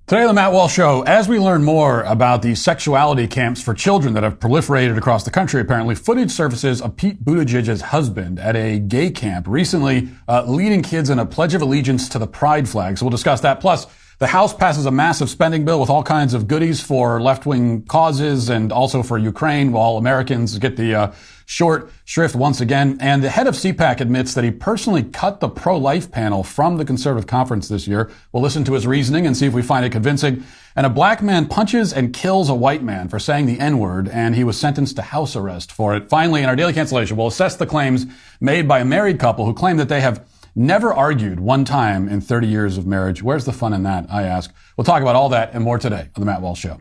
Today on the Matt Walsh Show, as we learn more about the sexuality camps for children that have proliferated across the country, apparently footage surfaces of Pete Buttigieg's husband at a gay camp recently leading kids in a pledge of allegiance to the pride flag. So we'll discuss that. Plus, the House passes a massive spending bill with all kinds of goodies for left-wing causes and also for Ukraine, while Americans get the short shrift once again. And the head of CPAC admits that he personally cut the pro-life panel from the conservative conference this year. We'll listen to his reasoning and see if we find it convincing. And a black man punches and kills a white man for saying the N-word, and he was sentenced to house arrest for it. Finally, in our Daily Cancellation, we'll assess the claims made by a married couple who claim that they have never argued one time in 30 years of marriage. Where's the fun in that, I ask? We'll talk about all that and more today on The Matt Walsh Show.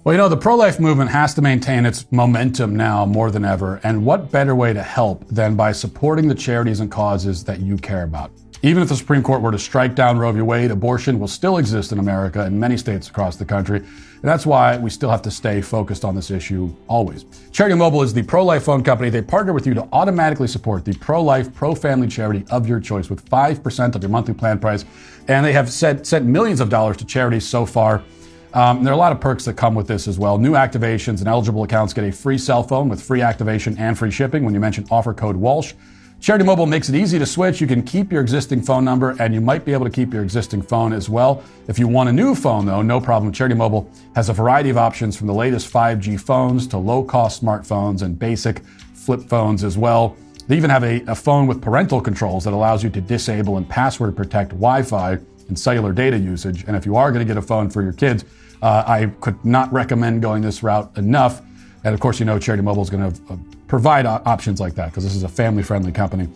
Well, you know, the pro-life movement has to maintain its momentum now more than ever. And what better way to help than by supporting the charities and causes that you care about? Even if the Supreme Court were to strike down Roe v. Wade, abortion will still exist in America and many states across the country. And that's why we still have to stay focused on this issue always. Charity Mobile is the pro-life phone company. They partner with you to automatically support the pro-life, pro-family charity of your choice with 5% of your monthly plan price. And they have sent millions of dollars to charities so far. There are a lot of perks that come with this as well. New activations and eligible accounts get a free cell phone with free activation and free shipping when you mention offer code Walsh. Charity Mobile makes it easy to switch. You can keep your existing phone number, and you might be able to keep your existing phone as well. If you want a new phone, though, no problem. Charity Mobile has a variety of options from the latest 5G phones to low-cost smartphones and basic flip phones as well. They even have a phone with parental controls that allows you to disable and password protect Wi-Fi and cellular data usage. And if you are going to get a phone for your kids, I could not recommend going this route enough. And of course, you know, Charity Mobile is going to provide options like that because this is a family-friendly company.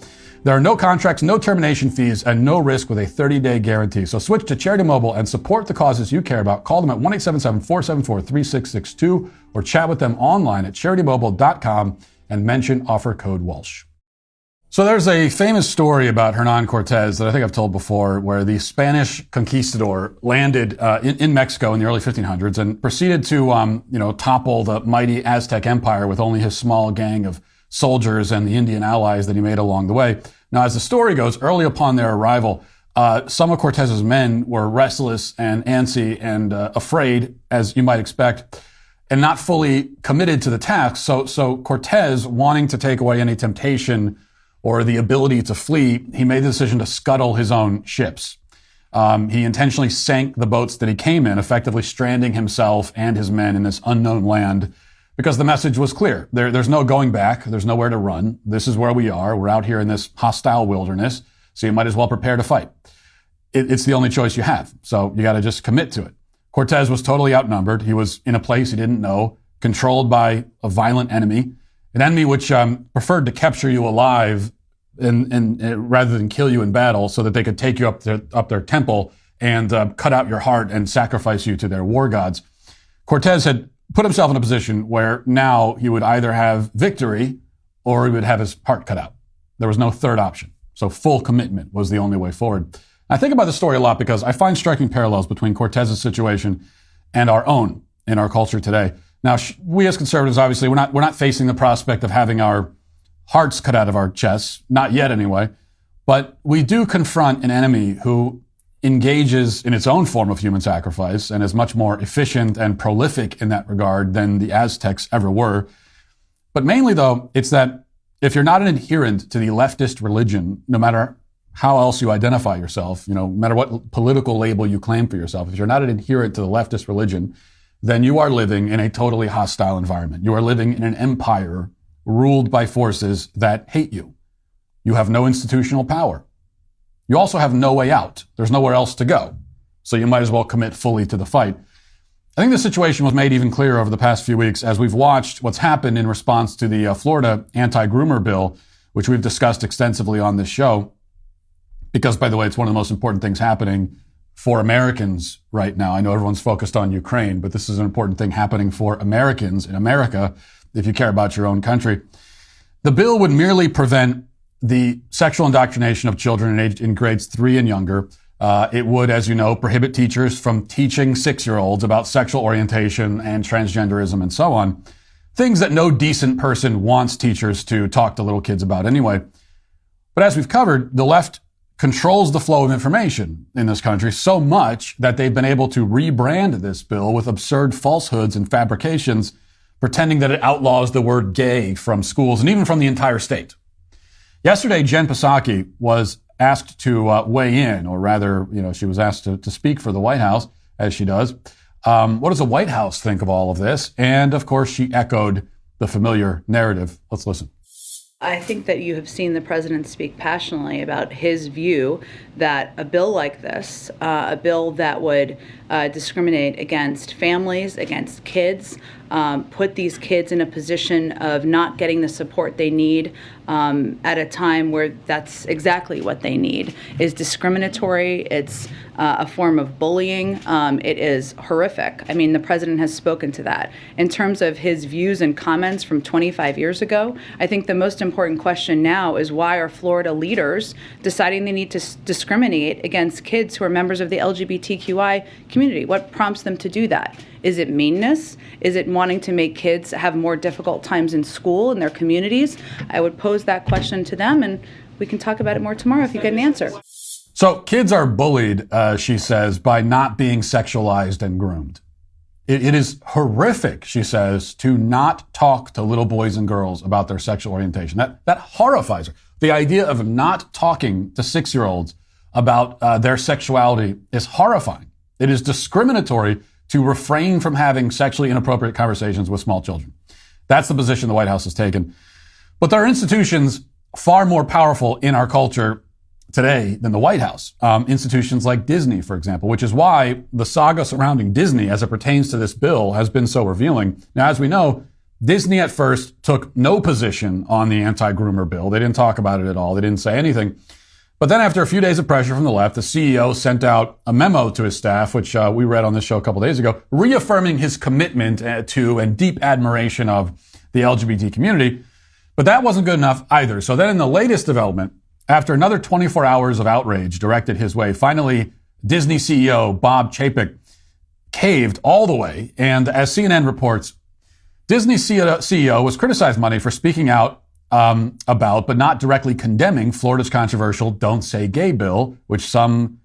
There are no contracts, no termination fees, and no risk with a 30-day guarantee. So switch to Charity Mobile and support the causes you care about. Call them at 1-877-474-3662 or chat with them online at CharityMobile.com and mention offer code Walsh. So there's a famous story about Hernan Cortez that I think I've told before, where the Spanish conquistador landed in Mexico in the early 1500s and proceeded to topple the mighty Aztec Empire with only his small gang of soldiers and the Indian allies that he made along the way. Now, as the story goes, early upon their arrival, some of Cortez's men were restless and antsy and afraid, as you might expect, and not fully committed to the task. So Cortez, wanting to take away any temptation or the ability to flee, he made the decision to scuttle his own ships. He intentionally sank the boats that he came in, effectively stranding himself and his men in this unknown land, because the message was clear. There's no going back. There's nowhere to run. This is where we are. We're out here in this hostile wilderness, so you might as well prepare to fight. It's the only choice you have, so you got to just commit to it. Cortez was totally outnumbered. He was in a place he didn't know, controlled by a violent enemy, an enemy which preferred to capture you alive and rather than kill you in battle, so that they could take you up their temple and cut out your heart and sacrifice you to their war gods. Cortez had put himself in a position where now he would either have victory or he would have his heart cut out. There was no third option. So full commitment was the only way forward. I think about the story a lot because I find striking parallels between Cortez's situation and our own in our culture today. Now, we as conservatives, obviously, we're not facing the prospect of having our hearts cut out of our chests, not yet anyway, but we do confront an enemy who engages in its own form of human sacrifice and is much more efficient and prolific in that regard than the Aztecs ever were. But mainly, though, it's that if you're not an adherent to the leftist religion, no matter how else you identify yourself, no matter what political label you claim for yourself, if you're not an adherent to the leftist religion, then you are living in a totally hostile environment. You are living in an empire ruled by forces that hate you. You have no institutional power. You also have no way out. There's nowhere else to go. So you might as well commit fully to the fight. I think the situation was made even clearer over the past few weeks as we've watched what's happened in response to the Florida anti-groomer bill, which we've discussed extensively on this show. Because, by the way, it's one of the most important things happening for Americans right now. I know everyone's focused on Ukraine, but this is an important thing happening for Americans in America if you care about your own country. The bill would merely prevent the sexual indoctrination of children in grades 3 and younger. It would, as you know, prohibit teachers from teaching 6-year-olds about sexual orientation and transgenderism and so on. things that no decent person wants teachers to talk to little kids about anyway. But as we've covered, the left controls the flow of information in this country so much that they've been able to rebrand this bill with absurd falsehoods and fabrications, pretending that it outlaws the word gay from schools and even from the entire state. Yesterday, Jen Psaki was asked to weigh in, or rather, she was asked to speak for the White House, as she does. What does the White House think of all of this? And of course, she echoed the familiar narrative. Let's listen. I think that you have seen the president speak passionately about his view that a bill like this, a bill that would discriminate against families, against kids, put these kids in a position of not getting the support they need at a time where that's exactly what they need, is discriminatory. It's a form of bullying. It is horrific. I mean, the president has spoken to that. In terms of his views and comments from 25 years ago, I think the most important question now is why are Florida leaders deciding they need to discriminate against kids who are members of the LGBTQI community? What prompts them to do that? Is it meanness? Is it wanting to make kids have more difficult times in school, in their communities? I would pose that question to them, and we can talk about it more tomorrow if you get an answer. So kids are bullied, she says, by not being sexualized and groomed. It is horrific, she says, to not talk to little boys and girls about their sexual orientation. That horrifies her. The idea of not talking to 6-year-olds about their sexuality is horrifying. It is discriminatory to refrain from having sexually inappropriate conversations with small children. That's the position the White House has taken. But there are institutions far more powerful in our culture today than the White House. Institutions like Disney, for example, which is why the saga surrounding Disney as it pertains to this bill has been so revealing. Now, as we know, Disney at first took no position on the anti-groomer bill. They didn't talk about it at all. They didn't say anything. But then after a few days of pressure from the left, the CEO sent out a memo to his staff, which we read on this show a couple days ago, reaffirming his commitment to and deep admiration of the LGBT community. But that wasn't good enough either. So then in the latest development, after another 24 hours of outrage directed his way, finally, Disney CEO Bob Chapek caved all the way. And as CNN reports, Disney CEO was criticized Monday for speaking out about, but not directly condemning, Florida's controversial Don't Say Gay bill, with some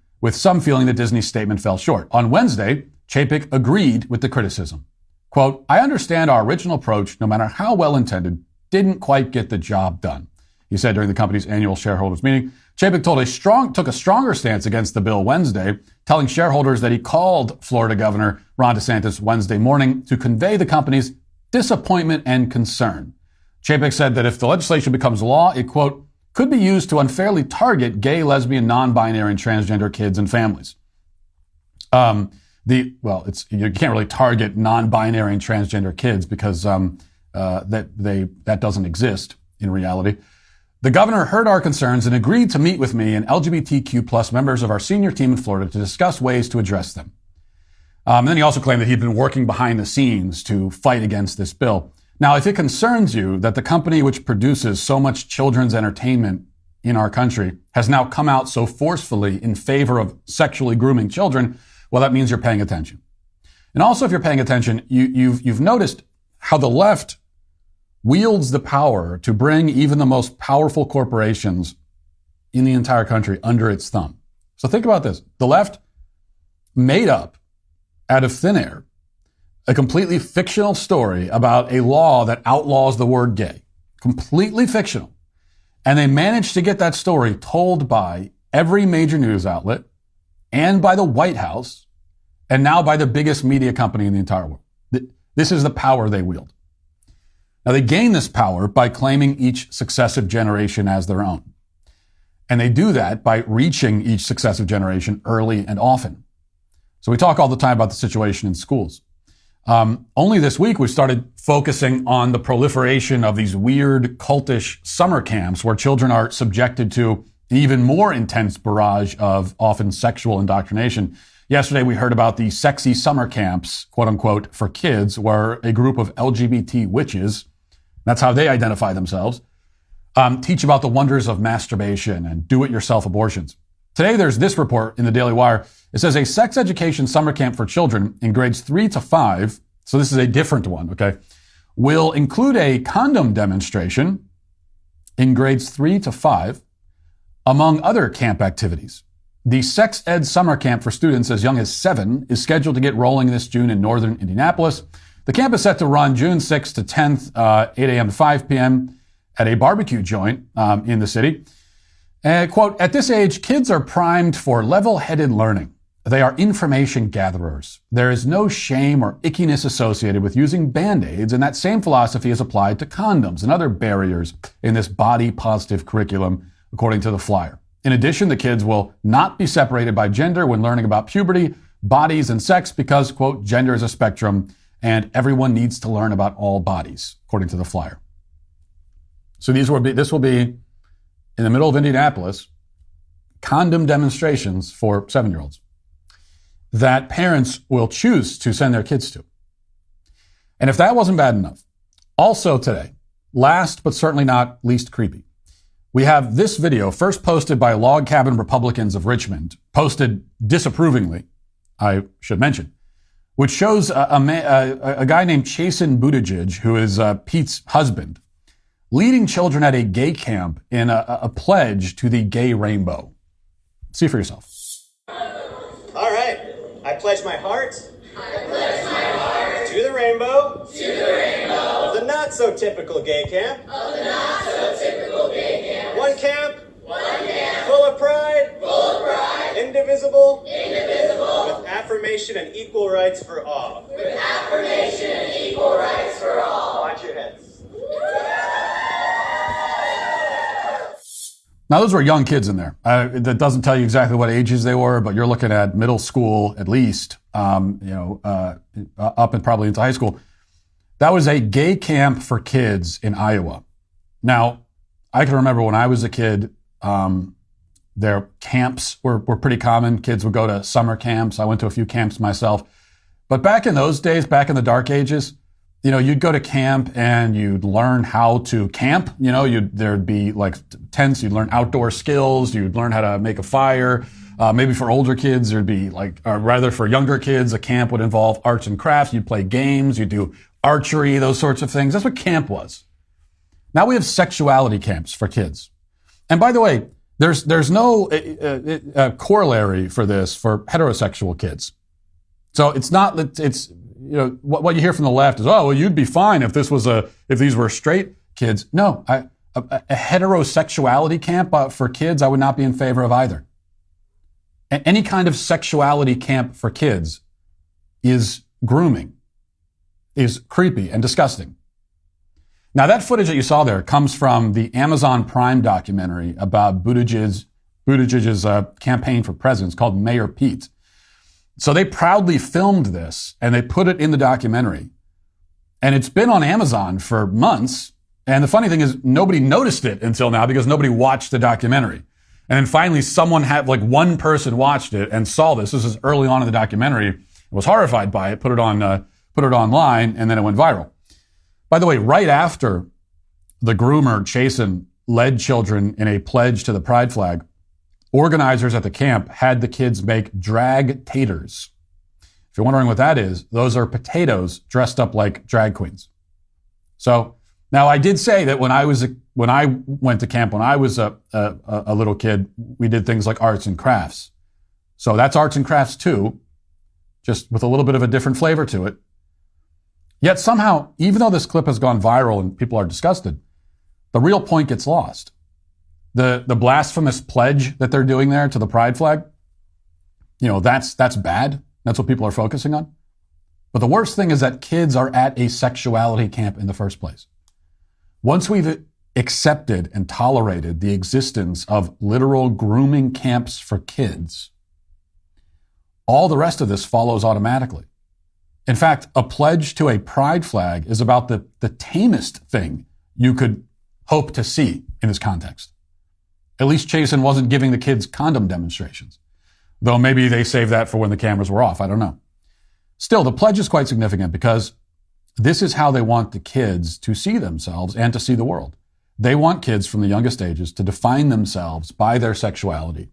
feeling that Disney's statement fell short. On Wednesday, Chapek agreed with the criticism. Quote, "I understand our original approach, no matter how well intended, didn't quite get the job done," he said during the company's annual shareholders meeting. Chapek took a stronger stance against the bill Wednesday, telling shareholders that he called Florida Governor Ron DeSantis Wednesday morning to convey the company's disappointment and concern. Chapek said that if the legislation becomes law, it, quote, could be used to unfairly target gay, lesbian, non-binary, and transgender kids and families. You can't really target non-binary and transgender kids because that doesn't exist in reality. The governor heard our concerns and agreed to meet with me and LGBTQ plus members of our senior team in Florida to discuss ways to address them. And then he also claimed that he'd been working behind the scenes to fight against this bill. Now, if it concerns you that the company which produces so much children's entertainment in our country has now come out so forcefully in favor of sexually grooming children, well, that means you're paying attention. And also, if you're paying attention, you've noticed how the left wields the power to bring even the most powerful corporations in the entire country under its thumb. So think about this. The left made up out of thin air a completely fictional story about a law that outlaws the word gay. Completely fictional. And they managed to get that story told by every major news outlet and by the White House and now by the biggest media company in the entire world. This is the power they wield. Now, they gain this power by claiming each successive generation as their own. And they do that by reaching each successive generation early and often. So we talk all the time about the situation in schools. Only this week we started focusing on the proliferation of these weird cultish summer camps where children are subjected to an even more intense barrage of often sexual indoctrination. Yesterday we heard about the sexy summer camps, quote unquote, for kids, where a group of LGBT witches, that's how they identify themselves, teach about the wonders of masturbation and do-it-yourself abortions. Today, there's this report in the Daily Wire. It says a sex education summer camp for children in grades 3 to 5, so this is a different one, okay, will include a condom demonstration in grades 3 to 5, among other camp activities. The sex ed summer camp for students as young as 7 is scheduled to get rolling this June in northern Indianapolis. The camp is set to run June 6th to 10th, 8 a.m. to 5 p.m. at a barbecue joint in the city. Quote, at this age, kids are primed for level-headed learning. They are information gatherers. There is no shame or ickiness associated with using Band-Aids, and that same philosophy is applied to condoms and other barriers in this body-positive curriculum, according to the flyer. In addition, the kids will not be separated by gender when learning about puberty, bodies, and sex because, quote, gender is a spectrum, and everyone needs to learn about all bodies, according to the flyer. So this will be in the middle of Indianapolis, condom demonstrations for 7-year-olds that parents will choose to send their kids to. And if that wasn't bad enough, also today, last but certainly not least creepy, we have this video first posted by Log Cabin Republicans of Richmond, posted disapprovingly, I should mention, which shows a guy named Pete Buttigieg, who is Pete's husband, leading children at a gay camp in a pledge to the gay rainbow. See for yourself. All right. I pledge my heart. To the rainbow. Of the not so typical gay camp. One camp. Full of pride. Indivisible. With affirmation and equal rights for all. Watch your heads. Now, those were young kids in there. That doesn't tell you exactly what ages they were, but you're looking at middle school at least, up and probably into high school. That was a gay camp for kids in Iowa. Now, I can remember when I was a kid, their camps were pretty common. Kids would go to summer camps. I went to a few camps myself. But back in those days, back in the dark ages, you'd go to camp and you'd learn how to camp. There'd be like tents. You'd learn outdoor skills. You'd learn how to make a fire. Maybe for older kids, there'd be rather for younger kids, a camp would involve arts and crafts. You'd play games. You'd do archery, those sorts of things. That's what camp was. Now we have sexuality camps for kids. And by the way, there's no corollary for this for heterosexual kids. So it's not that it's, what you hear from the left is, oh, well, you'd be fine if these were straight kids. No, a heterosexuality camp for kids, I would not be in favor of either. Any kind of sexuality camp for kids is grooming, is creepy and disgusting. Now, that footage that you saw there comes from the Amazon Prime documentary about Buttigieg's campaign for president. It's called Mayor Pete. So they proudly filmed this and they put it in the documentary. And it's been on Amazon for months. And the funny thing is nobody noticed it until now because nobody watched the documentary. And then finally one person watched it and saw this. This is early on in the documentary, was horrified by it, put it online, and then it went viral. By the way, right after the groomer, Chasen, led children in a pledge to the pride flag, organizers at the camp had the kids make drag taters. If you're wondering what that is, those are potatoes dressed up like drag queens. So now I did say that when I went to camp, when I was a little kid, we did things like arts and crafts. So that's arts and crafts too, just with a little bit of a different flavor to it. Yet somehow, even though this clip has gone viral and people are disgusted, the real point gets lost. The blasphemous pledge that they're doing there to the pride flag, that's bad. That's what people are focusing on. But the worst thing is that kids are at a sexuality camp in the first place. Once we've accepted and tolerated the existence of literal grooming camps for kids, all the rest of this follows automatically. In fact, a pledge to a pride flag is about the tamest thing you could hope to see in this context. At least Chasen wasn't giving the kids condom demonstrations, though maybe they saved that for when the cameras were off. I don't know. Still, the pledge is quite significant because this is how they want the kids to see themselves and to see the world. They want kids from the youngest ages to define themselves by their sexuality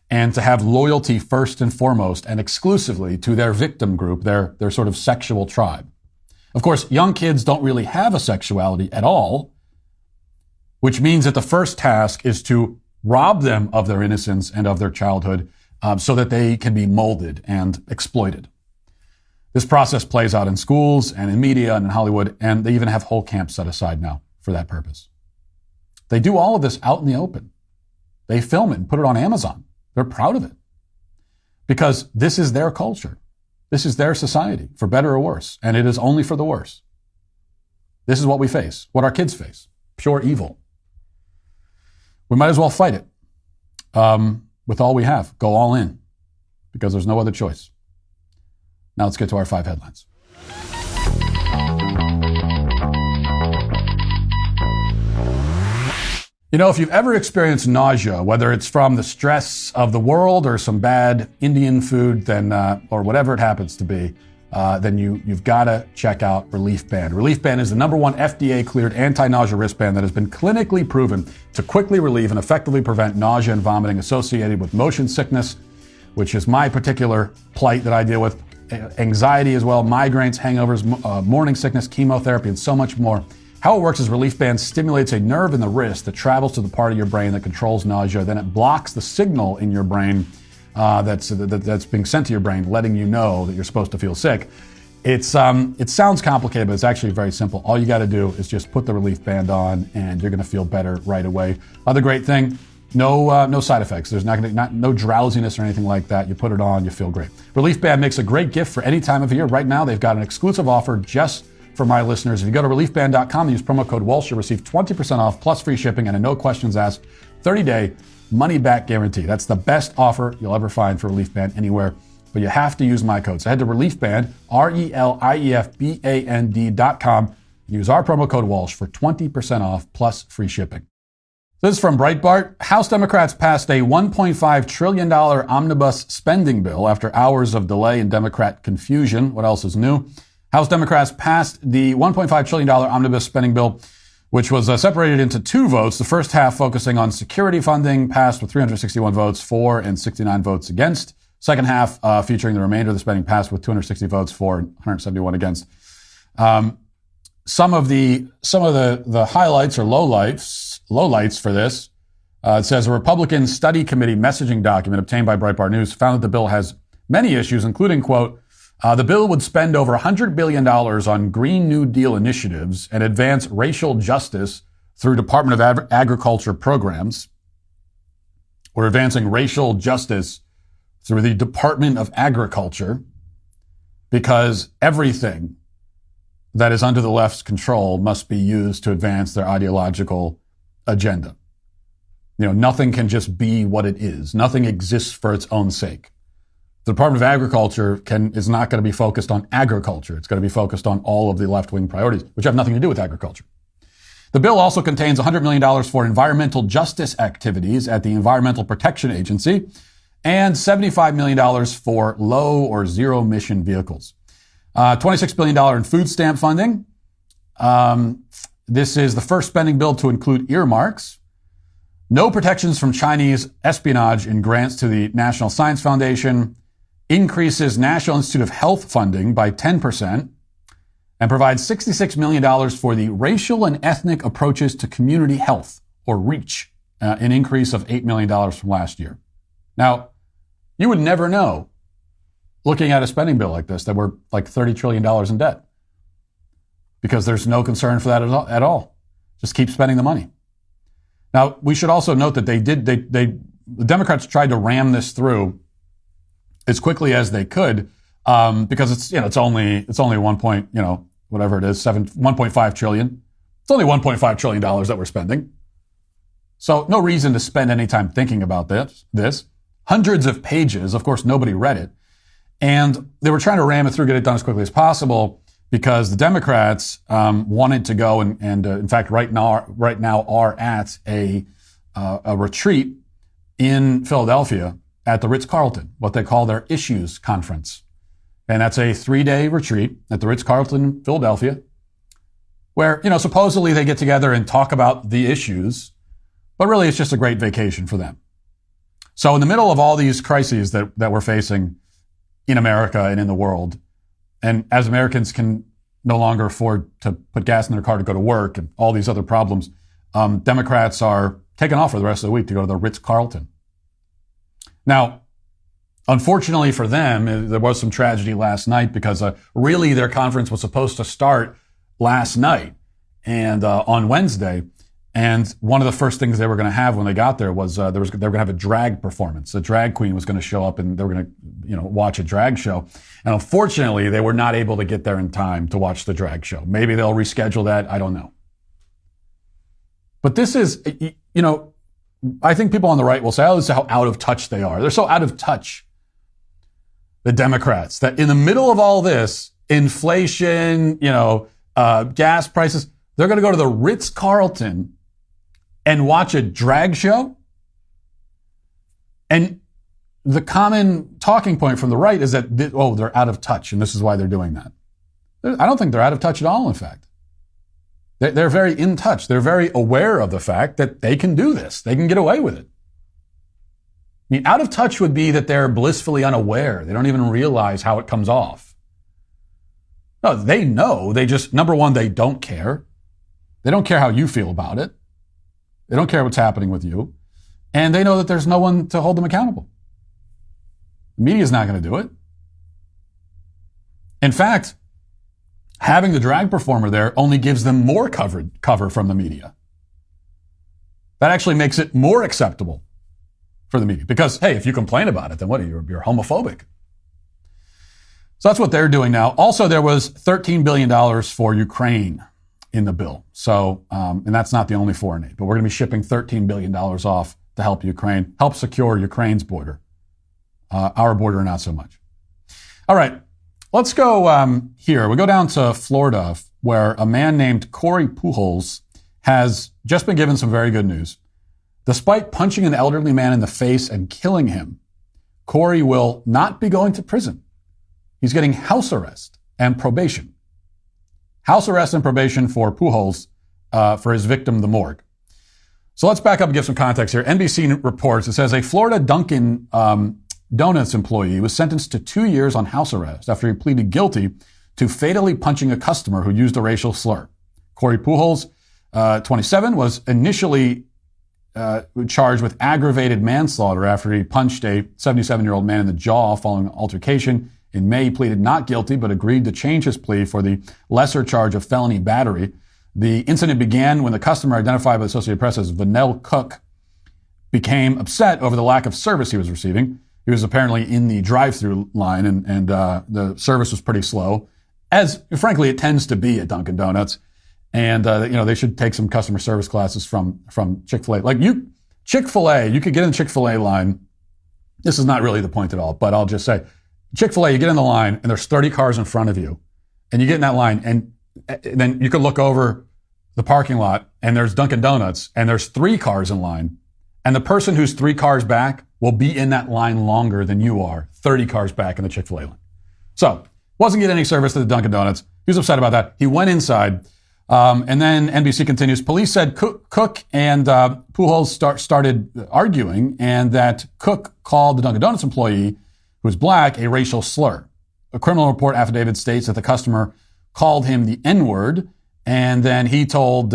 and to have loyalty first and foremost and exclusively to their victim group, their sort of sexual tribe. Of course, young kids don't really have a sexuality at all, which means that the first task is to rob them of their innocence and of their childhood so that they can be molded and exploited. This process plays out in schools and in media and in Hollywood, and they even have whole camps set aside now for that purpose. They do all of this out in the open. They film it and put it on Amazon. They're proud of it because this is their culture. This is their society, for better or worse, and it is only for the worse. This is what we face, what our kids face, pure evil. We might as well fight it with all we have. Go all in because there's no other choice. Now let's get to our 5 headlines. You know, if you've ever experienced nausea, whether it's from the stress of the world or some bad Indian food, then or whatever it happens to be, then you've got to check out Relief Band. Relief Band is the #1 FDA-cleared anti-nausea wristband that has been clinically proven to quickly relieve and effectively prevent nausea and vomiting associated with motion sickness, which is my particular plight that I deal with, anxiety as well, migraines, hangovers, morning sickness, chemotherapy, and so much more. How it works is Relief Band stimulates a nerve in the wrist that travels to the part of your brain that controls nausea. Then it blocks the signal in your brain that's being sent to your brain, letting you know that you're supposed to feel sick. It sounds complicated, but it's actually very simple. All you got to do is just put the Relief Band on, and you're going to feel better right away. Other great thing, no side effects. There's no drowsiness or anything like that. You put it on, you feel great. Relief Band makes a great gift for any time of year. Right now, they've got an exclusive offer just for my listeners. If you go to reliefband.com and use promo code Walsh, you'll receive 20% off plus free shipping and a no questions asked 30-day money-back guarantee. That's the best offer you'll ever find for Relief Band anywhere, but you have to use my code. So head to reliefband, RELIEFBAND.com, use our promo code Walsh for 20% off plus free shipping. This is from Breitbart. House Democrats passed a $1.5 trillion omnibus spending bill after hours of delay and Democrat confusion. What else is new? House Democrats passed the $1.5 trillion omnibus spending bill, which was separated into 2 votes. The first half focusing on security funding passed with 361 votes for and 69 votes against. Second half featuring the remainder of the spending passed with 260 votes for and 171 against. Some of the highlights or lowlights for this. It says a Republican study committee messaging document obtained by Breitbart News found that the bill has many issues, including, quote, the bill would spend over $100 billion on Green New Deal initiatives and advance racial justice through Department of Agriculture programs. We're advancing racial justice through the Department of Agriculture because everything that is under the left's control must be used to advance their ideological agenda. You know, nothing can just be what it is. Nothing exists for its own sake. The Department of Agriculture is not going to be focused on agriculture. It's going to be focused on all of the left-wing priorities, which have nothing to do with agriculture. The bill also contains $100 million for environmental justice activities at the Environmental Protection Agency and $75 million for low or zero-emission vehicles. $26 billion in food stamp funding. This is the first spending bill to include earmarks. No protections from Chinese espionage in grants to the National Science Foundation. Increases National Institute of Health funding by 10% and provides $66 million for the Racial and Ethnic Approaches to Community Health, or REACH, an increase of $8 million from last year. Now, you would never know, looking at a spending bill like this, that we're like $30 trillion in debt because there's no concern for that at all. Just keep spending the money. Now, we should also note that the Democrats tried to ram this through as quickly as they could, because it's only $1.5 trillion. It's only $1.5 trillion that we're spending. So no reason to spend any time thinking about this. Hundreds of pages. Of course, nobody read it. And they were trying to ram it through, get it done as quickly as possible because the Democrats wanted to go and in fact, right now are at a retreat in Philadelphia at the Ritz-Carlton, what they call their Issues Conference. And that's a 3-day retreat at the Ritz-Carlton, Philadelphia, where, supposedly they get together and talk about the issues, but really it's just a great vacation for them. So in the middle of all these crises that we're facing in America and in the world, and as Americans can no longer afford to put gas in their car to go to work and all these other problems, Democrats are taking off for the rest of the week to go to the Ritz-Carlton. Now, unfortunately for them, there was some tragedy last night because really their conference was supposed to start last night and on Wednesday. And one of the first things they were going to have when they got there was they were going to have a drag performance. A drag queen was going to show up and they were going to watch a drag show. And unfortunately, they were not able to get there in time to watch the drag show. Maybe they'll reschedule that. I don't know. But this is, I think people on the right will say, oh, this is how out of touch they are. They're so out of touch, the Democrats, that in the middle of all this, inflation, gas prices, they're going to go to the Ritz-Carlton and watch a drag show? And the common talking point from the right is that, they're out of touch, and this is why they're doing that. I don't think they're out of touch at all, in fact. They're very in touch. They're very aware of the fact that they can do this. They can get away with it. I mean, out of touch would be that they're blissfully unaware. They don't even realize how it comes off. No, they know. They just, number one, they don't care. They don't care how you feel about it. They don't care what's happening with you. And they know that there's no one to hold them accountable. The media's not going to do it. In fact, having the drag performer there only gives them more cover from the media. That actually makes it more acceptable for the media. Because, hey, if you complain about it, then what are you? You're homophobic. So that's what they're doing now. Also, there was $13 billion for Ukraine in the bill. So, and that's not the only foreign aid, but we're going to be shipping $13 billion off to help Ukraine, help secure Ukraine's border. Our border, not so much. All right, let's go here. We go down to Florida, where a man named Corey Pujols has just been given some very good news. Despite punching an elderly man in the face and killing him, Corey will not be going to prison. He's getting house arrest and probation. House arrest and probation for Pujols for his victim, the morgue. So let's back up and give some context here. NBC reports, it says a Florida Dunkin' Donuts employee was sentenced to 2 years on house arrest after he pleaded guilty to fatally punching a customer who used a racial slur. Corey Pujols, 27, was initially charged with aggravated manslaughter after he punched a 77-year-old man in the jaw following an altercation. In May, he pleaded not guilty, but agreed to change his plea for the lesser charge of felony battery. The incident began when the customer, identified by the Associated Press as Vanell Cook, became upset over the lack of service he was receiving. He was apparently in the drive-through line, and the service was pretty slow, as frankly it tends to be at Dunkin' Donuts. And they should take some customer service classes from Chick-fil-A. Like Chick-fil-A, you could get in the Chick-fil-A line. This is not really the point at all, but I'll just say, Chick-fil-A, you get in the line, and there's 30 cars in front of you, and you get in that line, and then you could look over the parking lot, and there's Dunkin' Donuts, and there's 3 cars in line, and the person who's 3 cars back will be in that line longer than you are, 30 cars back in the Chick-fil-A line. So, wasn't getting any service to the Dunkin' Donuts. He was upset about that. He went inside, and then NBC continues, police said Cook and Pujols started arguing, and that Cook called the Dunkin' Donuts employee, who was black, a racial slur. A criminal report affidavit states that the customer called him the N-word, and then he told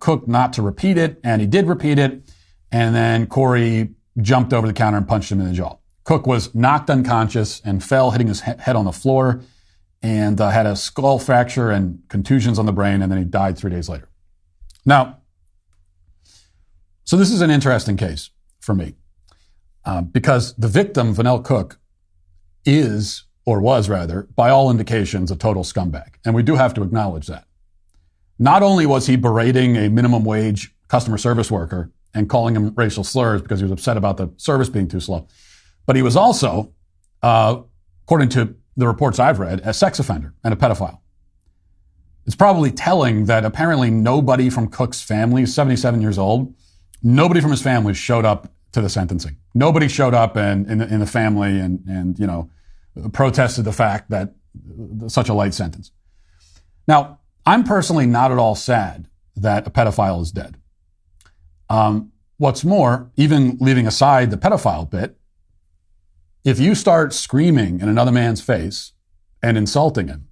Cook not to repeat it, and he did repeat it, and then Corey jumped over the counter and punched him in the jaw. Cook was knocked unconscious and fell, hitting his head on the floor, and had a skull fracture and contusions on the brain, and then he died 3 days later. Now, so this is an interesting case for me, because the victim, Vanell Cook, is, or was rather, by all indications, a total scumbag. And we do have to acknowledge that. Not only was he berating a minimum wage customer service worker and calling him racial slurs because he was upset about the service being too slow, but he was also, according to the reports I've read, a sex offender and a pedophile. It's probably telling that apparently nobody from Cook's family, 77 years old, nobody from his family showed up to the sentencing. Nobody showed up in the family and protested the fact that such a light sentence. Now, I'm personally not at all sad that a pedophile is dead. What's more, even leaving aside the pedophile bit, if you start screaming in another man's face and insulting him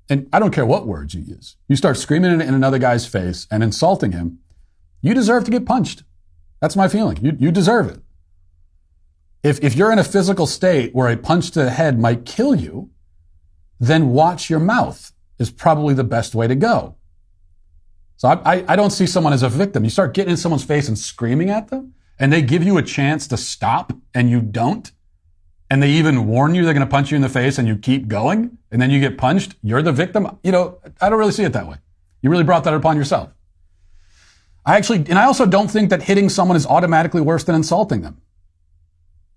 and I don't care what words you use, you start screaming in another guy's face and insulting him, you deserve to get punched. That's my feeling. You deserve it. If you're in a physical state where a punch to the head might kill you, then watch your mouth is probably the best way to go. So I don't see someone as a victim. You start getting in someone's face and screaming at them, and they give you a chance to stop, and you don't, and they even warn you they're going to punch you in the face, and you keep going, and then you get punched, you're the victim. I don't really see it that way. You really brought that upon yourself. I also don't think that hitting someone is automatically worse than insulting them.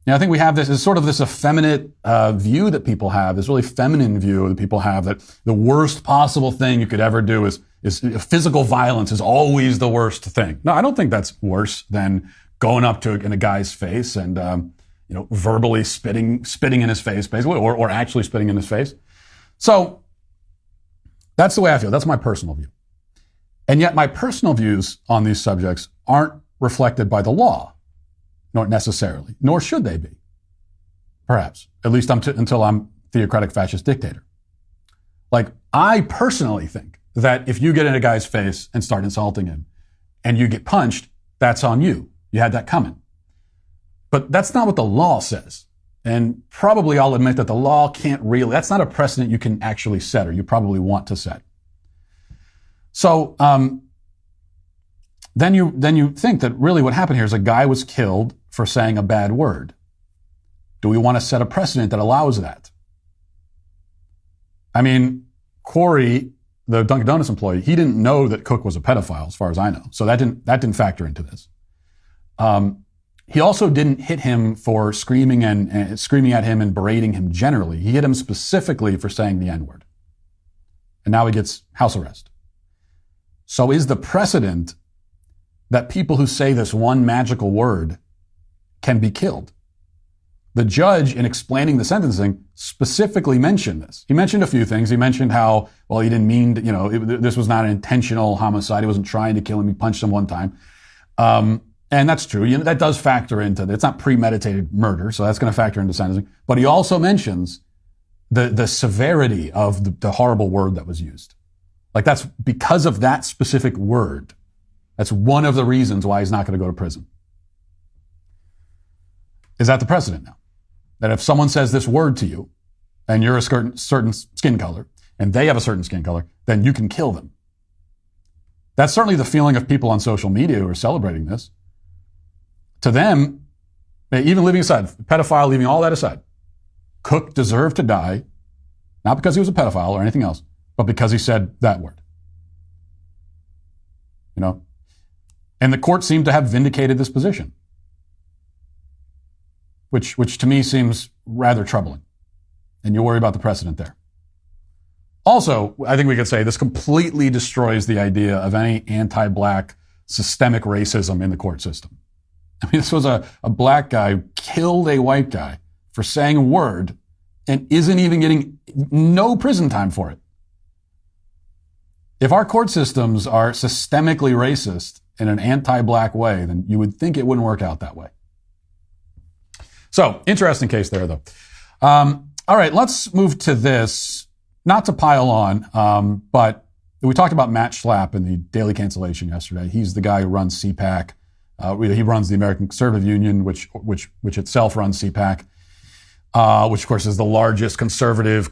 I think we have this effeminate view that people have, this really feminine view that people have, that the worst possible thing you could ever do is physical violence is always the worst thing. No, I don't think that's worse than going up to in a guy's face and verbally spitting in his face, basically, or actually spitting in his face. So that's the way I feel. That's my personal view. And yet my personal views on these subjects aren't reflected by the law, nor necessarily, nor should they be. Perhaps, at least until I'm theocratic fascist dictator. Like, I personally think that if you get in a guy's face and start insulting him and you get punched, that's on you. You had that coming. But that's not what the law says. And probably I'll admit that the law that's not a precedent you can actually set, or you probably want to set. So, then you think that really what happened here is a guy was killed for saying a bad word. Do we want to set a precedent that allows that? I mean, Corey, the Dunkin' Donuts employee, he didn't know that Cook was a pedophile, as far as I know. So that didn't factor into this. He also didn't hit him for screaming at him and berating him generally. He hit him specifically for saying the N-word. And now he gets house arrest. So is the precedent that people who say this one magical word can be killed? The judge, in explaining the sentencing, specifically mentioned this. He mentioned a few things. He mentioned how, well, he didn't mean to, this was not an intentional homicide. He wasn't trying to kill him. He punched him one time. And that's true. That does factor into it's not premeditated murder, so that's going to factor into sentencing. But he also mentions the severity of the horrible word that was used. Like, that's because of that specific word. That's one of the reasons why he's not going to go to prison. Is that the precedent now? That if someone says this word to you, and you're a certain skin color, and they have a certain skin color, then you can kill them. That's certainly the feeling of people on social media who are celebrating this. To them, even leaving aside, pedophile, leaving all that aside, Cook deserved to die, not because he was a pedophile or anything else, but because he said that word. And the court seemed to have vindicated this position, which to me seems rather troubling. And you worry about the precedent there. Also, I think we could say this completely destroys the idea of any anti-black systemic racism in the court system. I mean, this was a black guy who killed a white guy for saying a word and isn't even getting no prison time for it. If our court systems are systemically racist in an anti-black way, then you would think it wouldn't work out that way. So, interesting case there, though. All right, let's move to this. Not to pile on, but we talked about Matt Schlapp in the Daily Cancellation yesterday. He's the guy who runs CPAC. He runs the American Conservative Union, which itself runs CPAC, which of course is the largest conservative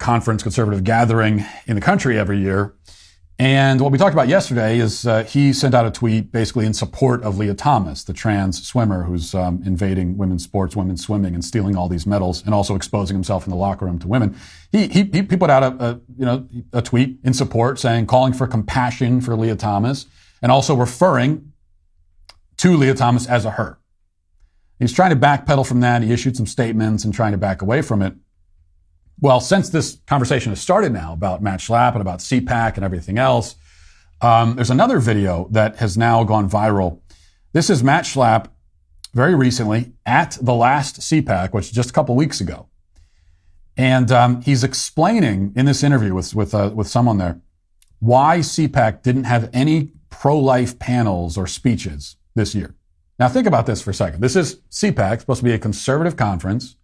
gathering in the country every year. And what we talked about yesterday is he sent out a tweet basically in support of Leah Thomas, the trans swimmer who's invading women's sports, women's swimming, and stealing all these medals, and also exposing himself in the locker room to women. He put out a tweet in support, calling for compassion for Leah Thomas, and also referring to Leah Thomas as a her. He's trying to backpedal from that. He issued some statements and trying to back away from it. Well, since this conversation has started now about Matt Schlapp and about CPAC and everything else, there's another video that has now gone viral. This is Matt Schlapp very recently at the last CPAC, which is just a couple weeks ago. And he's explaining in this interview with someone there why CPAC didn't have any pro-life panels or speeches this year. Now think about this for a second. This is CPAC, supposed to be a conservative conference.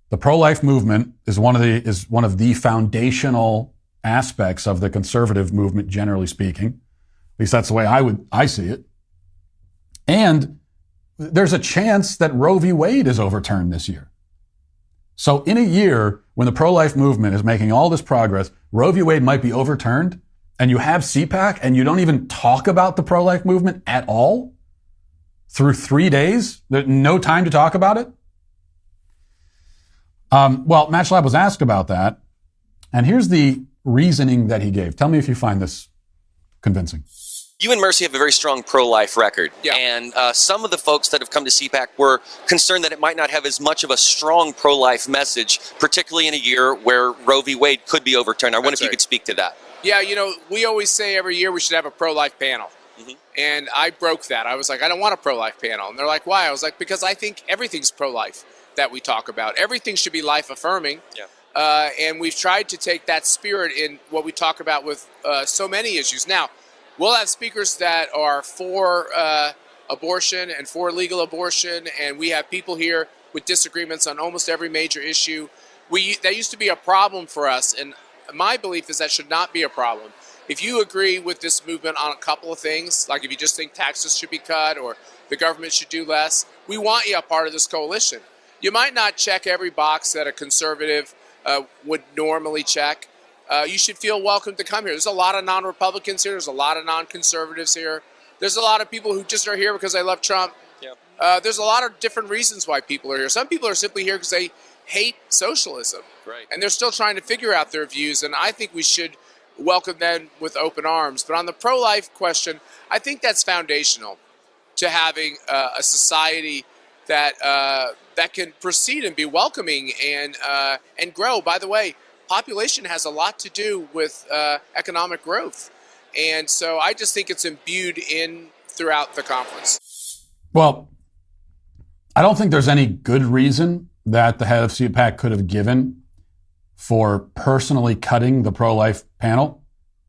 The pro-life movement is one of the foundational aspects of the conservative movement, generally speaking. At least that's the way I see it. And there's a chance that Roe v. Wade is overturned this year. So in a year when the pro-life movement is making all this progress, Roe v. Wade might be overturned, and you have CPAC and you don't even talk about the pro-life movement at all through 3 days. There's no time to talk about it. Well, Matt Schlapp was asked about that, and here's the reasoning that he gave. Tell me if you find this convincing. You and Mercy have a very strong pro-life record, and some of the folks that have come to CPAC were concerned that it might not have as much of a strong pro-life message, particularly in a year where Roe v. Wade could be overturned. I wonder if you could speak to that. Yeah, we always say every year we should have a pro-life panel. And I broke that. I was like, I don't want a pro-life panel. And they're like, why? I was like, because I think everything's pro-life that we talk about. Everything should be life-affirming. And we've tried to take that spirit in what we talk about with so many issues. Now, we'll have speakers that are for abortion and for legal abortion, and we have people here with disagreements on almost every major issue. That used to be a problem for us, and my belief is that should not be a problem. If you agree with this movement on a couple of things, like if you just think taxes should be cut or the government should do less, we want you a part of this coalition. You might not check every box that a conservative would normally check. You should feel welcome to come here. There's a lot of non-Republicans here. There's a lot of non-conservatives here. There's a lot of people who just are here because they love Trump. There's a lot of different reasons why people are here. Some people are simply here because they hate socialism. And they're still trying to figure out their views, and I think we should welcome them with open arms. But on the pro-life question, I think that's foundational to having a society that that can proceed and be welcoming and grow. By the way, population has a lot to do with economic growth. And so I just think it's imbued in throughout the conference. Well, I don't think there's any good reason that the head of CPAC could have given for personally cutting the pro-life panel.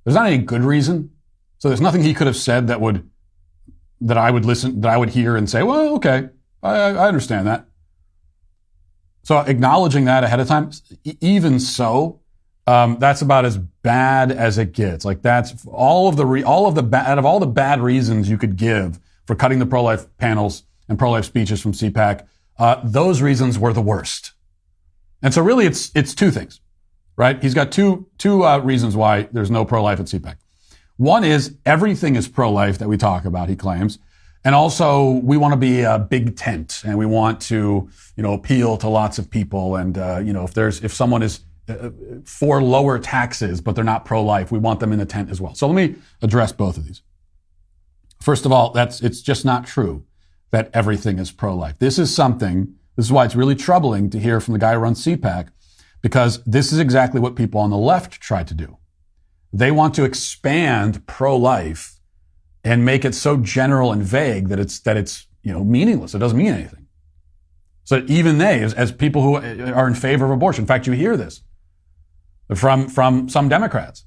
There's not any good reason. So there's nothing he could have said that I would hear and say, well, okay, I understand that. So acknowledging that ahead of time, even so, that's about as bad as it gets. Like that's out of all the bad reasons you could give for cutting the pro-life panels and pro-life speeches from CPAC, those reasons were the worst. And so really it's two things, right? He's got two reasons why there's no pro-life at CPAC. One is everything is pro-life that we talk about, he claims. And also we want to be a big tent and we want to, appeal to lots of people. And, if someone is for lower taxes, but they're not pro-life, we want them in the tent as well. So let me address both of these. First of all, it's just not true that everything is pro-life. This is why it's really troubling to hear from the guy who runs CPAC, because this is exactly what people on the left try to do. They want to expand pro-life and make it so general and vague that it's meaningless. It doesn't mean anything. So even they, as people who are in favor of abortion, in fact, you hear this from some Democrats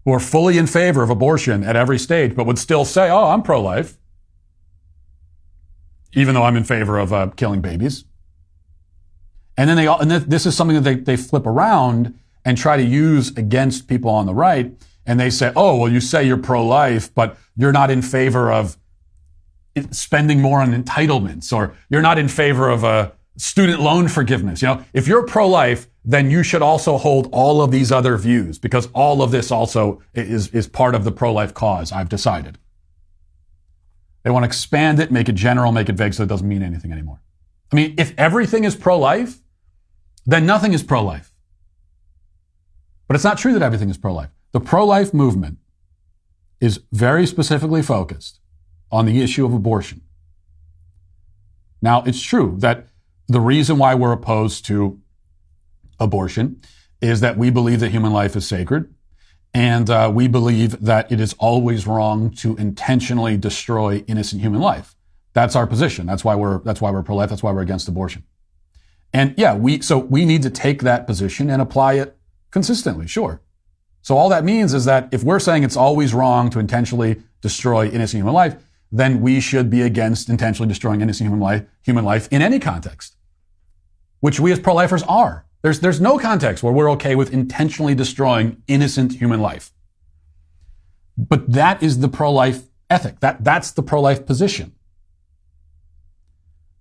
who are fully in favor of abortion at every stage, but would still say, "Oh, I'm pro-life," even though I'm in favor of killing babies. And then this is something that they flip around and try to use against people on the right. And they say, "Oh, well, you say you're pro-life, but you're not in favor of spending more on entitlements, or you're not in favor of student loan forgiveness. If you're pro-life, then you should also hold all of these other views, because all of this also is part of the pro-life cause, I've decided." They want to expand it, make it general, make it vague so it doesn't mean anything anymore. I mean, if everything is pro-life, then nothing is pro-life. But it's not true that everything is pro-life. The pro-life movement is very specifically focused on the issue of abortion. Now, it's true that the reason why we're opposed to abortion is that we believe that human life is sacred, and we believe that it is always wrong to intentionally destroy innocent human life. That's our position. That's why we're pro-life. That's why we're against abortion. And yeah, we need to take that position and apply it consistently, sure. So all that means is that if we're saying it's always wrong to intentionally destroy innocent human life, then we should be against intentionally destroying innocent human life in any context, which we as pro-lifers are. There's no context where we're okay with intentionally destroying innocent human life. But that is the pro-life ethic. That's the pro-life position.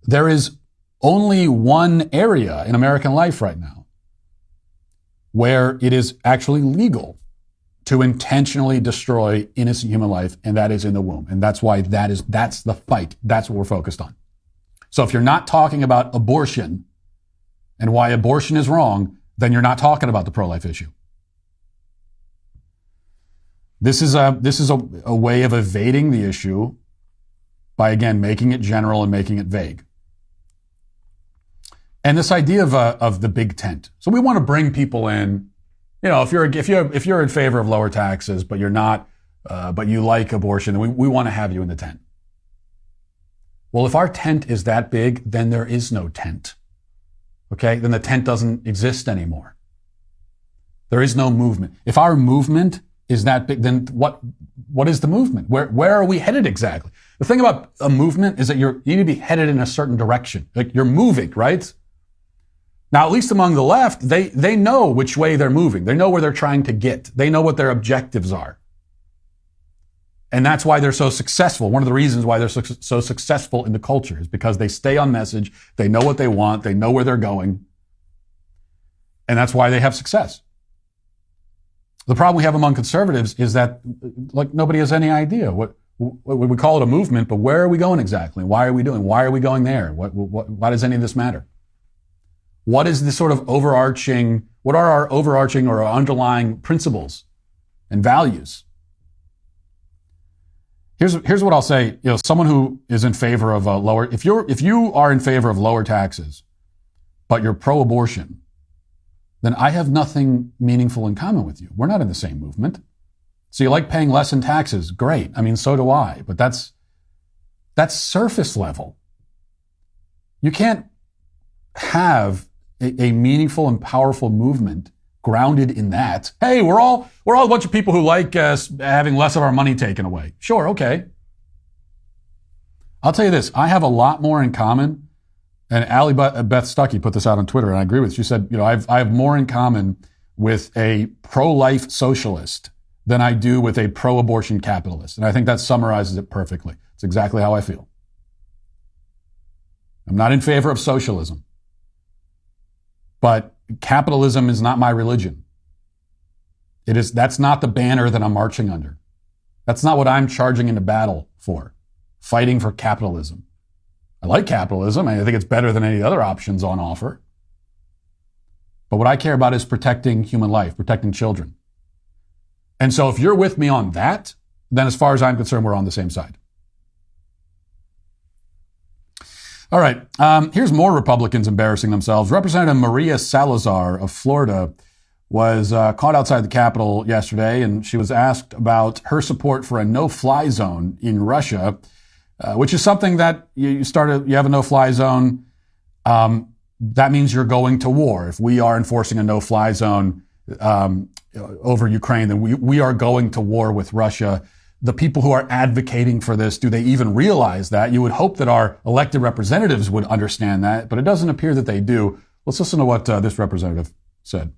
There is only one area in American life right now where it is actually legal to intentionally destroy innocent human life, and that is in the womb. And that's why that's the fight. That's what we're focused on. So if you're not talking about abortion and why abortion is wrong, then you're not talking about the pro-life issue. This is a way of evading the issue by, again, making it general and making it vague. And this idea of the big tent. So we want to bring people in. You know, if you're in favor of lower taxes, but you're not, but you like abortion, we want to have you in the tent. Well, if our tent is that big, then there is no tent. Okay? Then the tent doesn't exist anymore. There is no movement. If our movement is that big, then what is the movement? Where are we headed exactly? The thing about a movement is that you need to be headed in a certain direction. Like, you're moving, right? Now, at least among the left, they know which way they're moving. They know where they're trying to get. They know what their objectives are. And that's why they're so successful. One of the reasons why they're so successful in the culture is because they stay on message. They know what they want. They know where they're going. And that's why they have success. The problem we have among conservatives is that, like, nobody has any idea what we call it a movement, but where are we going exactly? Why are we going there? Why does any of this matter? What is the sort of what are our overarching or our underlying principles and values? Here's what I'll say. You know, someone who is in favor of if you are in favor of lower taxes, but you're pro-abortion, then I have nothing meaningful in common with you. We're not in the same movement. So you like paying less in taxes. Great. I mean, so do I. But that's surface level. You can't have a meaningful and powerful movement grounded in that. Hey, we're all a bunch of people who like having less of our money taken away. Sure, okay. I'll tell you this. I have a lot more in common. And Allie Beth Stuckey put this out on Twitter, and I agree with it. She said, you know, I have more in common with a pro-life socialist than I do with a pro-abortion capitalist. And I think that summarizes it perfectly. It's exactly how I feel. I'm not in favor of socialism. But capitalism is not my religion. That's not the banner that I'm marching under. That's not what I'm charging into battle for, fighting for capitalism. I like capitalism. I think it's better than any other options on offer. But what I care about is protecting human life, protecting children. And so if you're with me on that, then as far as I'm concerned, we're on the same side. All right. Here's more Republicans embarrassing themselves. Representative Maria Salazar of Florida was caught outside the Capitol yesterday, and she was asked about her support for a no-fly zone in Russia, which is something that you have a no-fly zone. That means you're going to war. If we are enforcing a no-fly zone over Ukraine, then we are going to war with Russia. The people who are advocating for this, do they even realize that? You would hope that our elected representatives would understand that, but it doesn't appear that they do. Let's listen to what this representative said.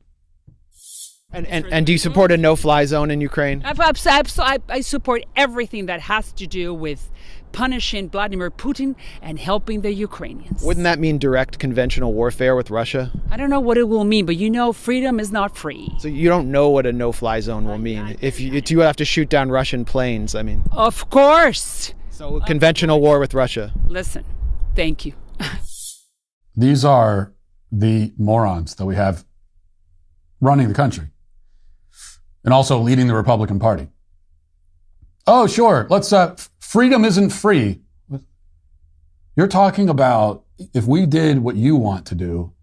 And do you support a no-fly zone in Ukraine? I support everything that has to do with punishing Vladimir Putin and helping the Ukrainians. Wouldn't that mean direct conventional warfare with Russia? I don't know what it will mean, but you know, freedom is not free. So you don't know what a no-fly zone will mean. If you have to shoot down Russian planes, I mean. Of course. So conventional war with Russia. Listen, thank you. These are the morons that we have running the country and also leading the Republican Party. Oh, sure. Freedom isn't free. You're talking about if we did what you want to do,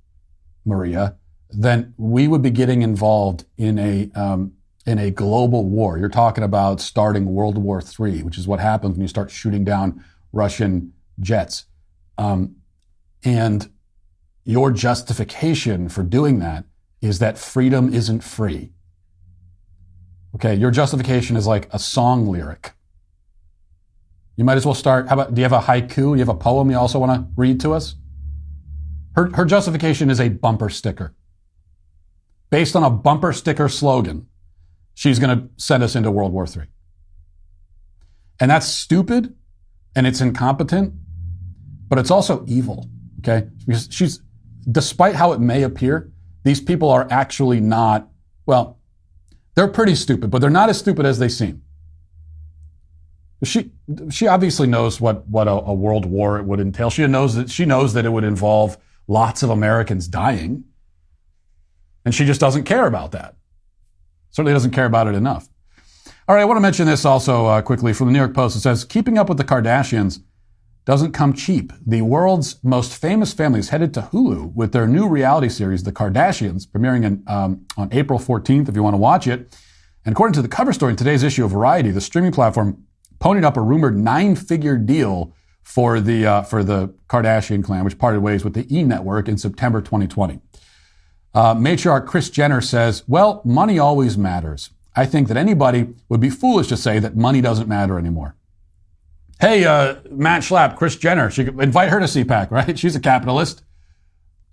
Maria, then we would be getting involved in a global war. You're talking about starting World War III, which is what happens when you start shooting down Russian jets. And your justification for doing that is that freedom isn't free. Okay, your justification is like a song lyric. You might as well start, do you have a haiku? Do you have a poem you also want to read to us? Her justification is a bumper sticker. based on a bumper sticker slogan, she's going to send us into World War III. And that's stupid, and it's incompetent, but it's also evil, okay? Because despite how it may appear, these people are actually not, well, they're pretty stupid, but they're not as stupid as they seem. She obviously knows what a world war it would entail. She knows that it would involve lots of Americans dying, and she just doesn't care about that. Certainly doesn't care about it enough. All right, I want to mention this also quickly from the New York Post. It says, keeping up with the Kardashians doesn't come cheap. The world's most famous family is headed to Hulu with their new reality series, The Kardashians, premiering on April 14th if you want to watch it. And according to the cover story in today's issue of Variety, the streaming platform ponied up a rumored 9-figure deal for the Kardashian clan, which parted ways with the E! Network in September 2020. Matriarch Kris Jenner says, well, money always matters. I think that anybody would be foolish to say that money doesn't matter anymore. Hey, Matt Schlapp, Kris Jenner, invite her to CPAC, right? She's a capitalist.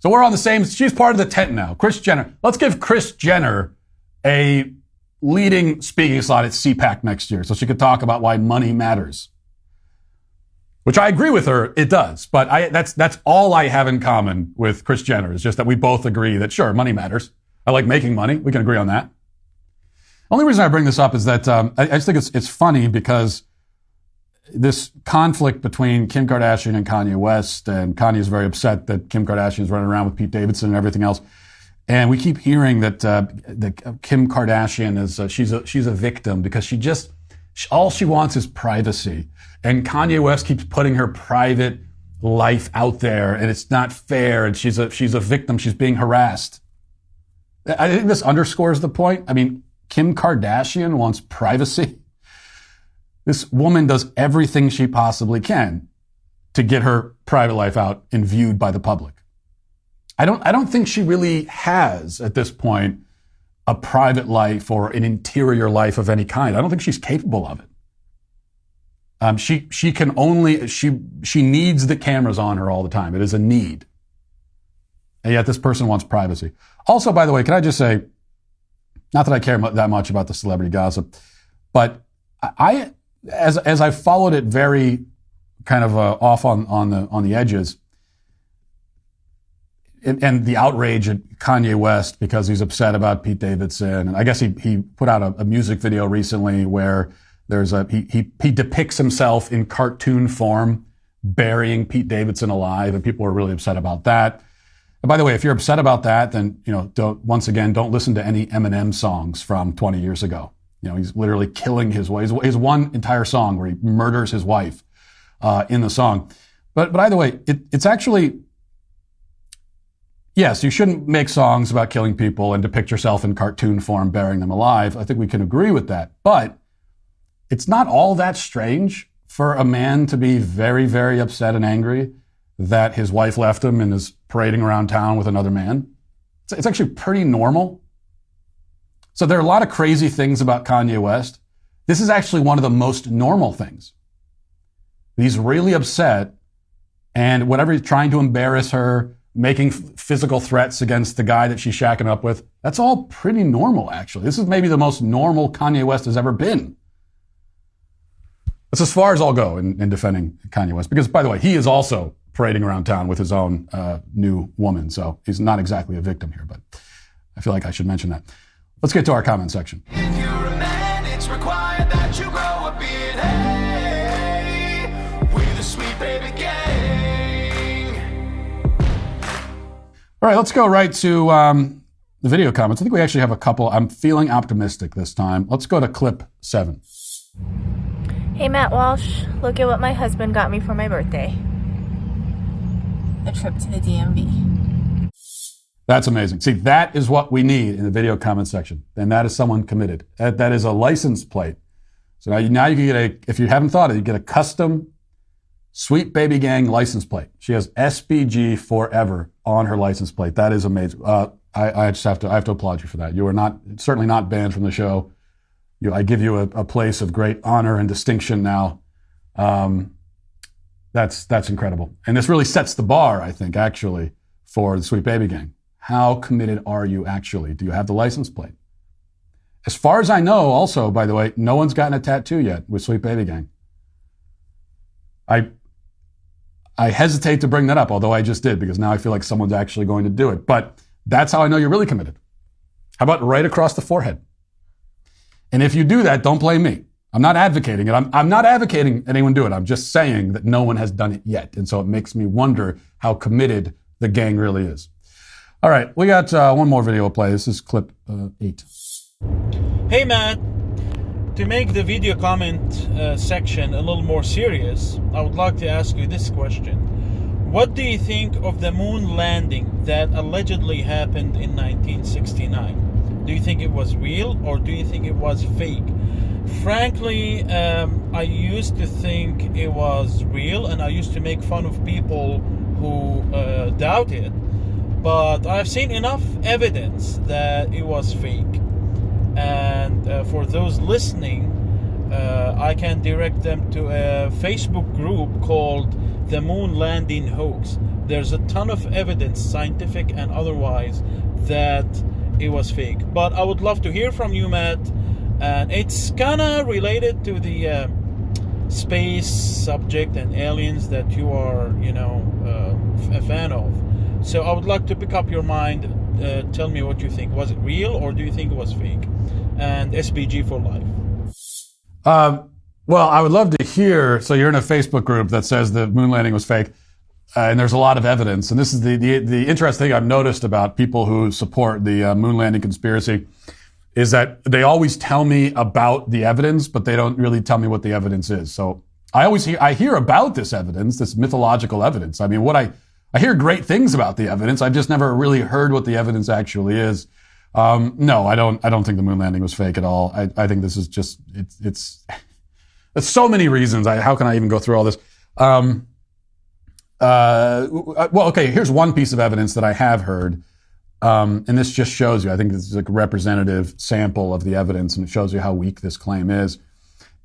So we're on the same, she's part of the tent now. Kris Jenner. Let's give Kris Jenner a leading speaking slot at CPAC next year so she could talk about why money matters. Which I agree with her, it does. But that's all I have in common with Kris Jenner, is just that we both agree that, sure, money matters. I like making money. We can agree on that. Only reason I bring this up is that I just think it's funny because this conflict between Kim Kardashian and Kanye West, and Kanye is very upset that Kim Kardashian is running around with Pete Davidson and everything else. And we keep hearing that Kim Kardashian is she's a victim because all she wants is privacy. And Kanye West keeps putting her private life out there, and it's not fair. And she's a victim. She's being harassed. I think this underscores the point. I mean, Kim Kardashian wants privacy. This woman does everything she possibly can to get her private life out and viewed by the public. I don't think she really has, at this point, a private life or an interior life of any kind. I don't think she's capable of it. She needs the cameras on her all the time. It is a need. And yet this person wants privacy. Also, by the way, can I just say, not that I care that much about the celebrity gossip, but as I followed it very kind of off on the edges, and the outrage at Kanye West because he's upset about Pete Davidson, and I guess he put out a music video recently where he depicts himself in cartoon form burying Pete Davidson alive, and people are really upset about that. And by the way, if you're upset about that, then don't listen to any Eminem songs from 20 years ago. He's literally killing his wife. His one entire song where he murders his wife in the song. But either way, it's actually, yes, you shouldn't make songs about killing people and depict yourself in cartoon form burying them alive. I think we can agree with that. But it's not all that strange for a man to be very, very upset and angry that his wife left him and is parading around town with another man. It's actually pretty normal. So there are a lot of crazy things about Kanye West. This is actually one of the most normal things. He's really upset, and whatever he's trying to embarrass her, making physical threats against the guy that she's shacking up with, that's all pretty normal, actually. This is maybe the most normal Kanye West has ever been. That's as far as I'll go in defending Kanye West. Because, by the way, he is also parading around town with his own new woman. So he's not exactly a victim here, but I feel like I should mention that. Let's get to our comment section. If you're a man, it's required that you grow a beard. Hey, we're the Sweet Baby Gang. All right, let's go right to the video comments. I think we actually have a couple. I'm feeling optimistic this time. Let's go to clip 7. Hey, Matt Walsh, look at what my husband got me for my birthday. A trip to the DMV. That's amazing. See, that is what we need in the video comment section. And that is someone committed. That is a license plate. So now you can get if you haven't thought it, you get a custom Sweet Baby Gang license plate. She has SBG forever on her license plate. That is amazing. I just have to applaud you for that. You are certainly not banned from the show. I give you a place of great honor and distinction now. That's incredible. And this really sets the bar, I think, actually, for the Sweet Baby Gang. How committed are you actually? Do you have the license plate? As far as I know, also, by the way, no one's gotten a tattoo yet with Sweet Baby Gang. I hesitate to bring that up, although I just did, because now I feel like someone's actually going to do it. But that's how I know you're really committed. How about right across the forehead? And if you do that, don't blame me. I'm not advocating it. I'm not advocating anyone do it. I'm just saying that no one has done it yet. And so it makes me wonder how committed the gang really is. All right, we got one more video to play. This is clip 8. Hey, Matt. To make the video comment section a little more serious, I would like to ask you this question. What do you think of the moon landing that allegedly happened in 1969? Do you think it was real or do you think it was fake? Frankly, I used to think it was real, and I used to make fun of people who doubt it. But I've seen enough evidence that it was fake. And for those listening, I can direct them to a Facebook group called The Moon Landing Hoax. There's a ton of evidence, scientific and otherwise, that it was fake. But I would love to hear from you, Matt. And it's kind of related to the space subject and aliens that you are, a fan of. So I would like to pick up your mind. Tell me what you think. Was it real or do you think it was fake? And SBG for life. Well, I would love to hear. So you're in a Facebook group that says the moon landing was fake, and there's a lot of evidence. And this is the interesting thing I've noticed about people who support the moon landing conspiracy is that they always tell me about the evidence, but they don't really tell me what the evidence is. So I hear about this evidence, this mythological evidence. I mean, I hear great things about the evidence. I've just never really heard what the evidence actually is. No, I don't think the moon landing was fake at all. I think this is just, it's so many reasons. How can I even go through all this? Well, okay, here's one piece of evidence that I have heard. And this just shows you, I think this is like a representative sample of the evidence, and it shows you how weak this claim is.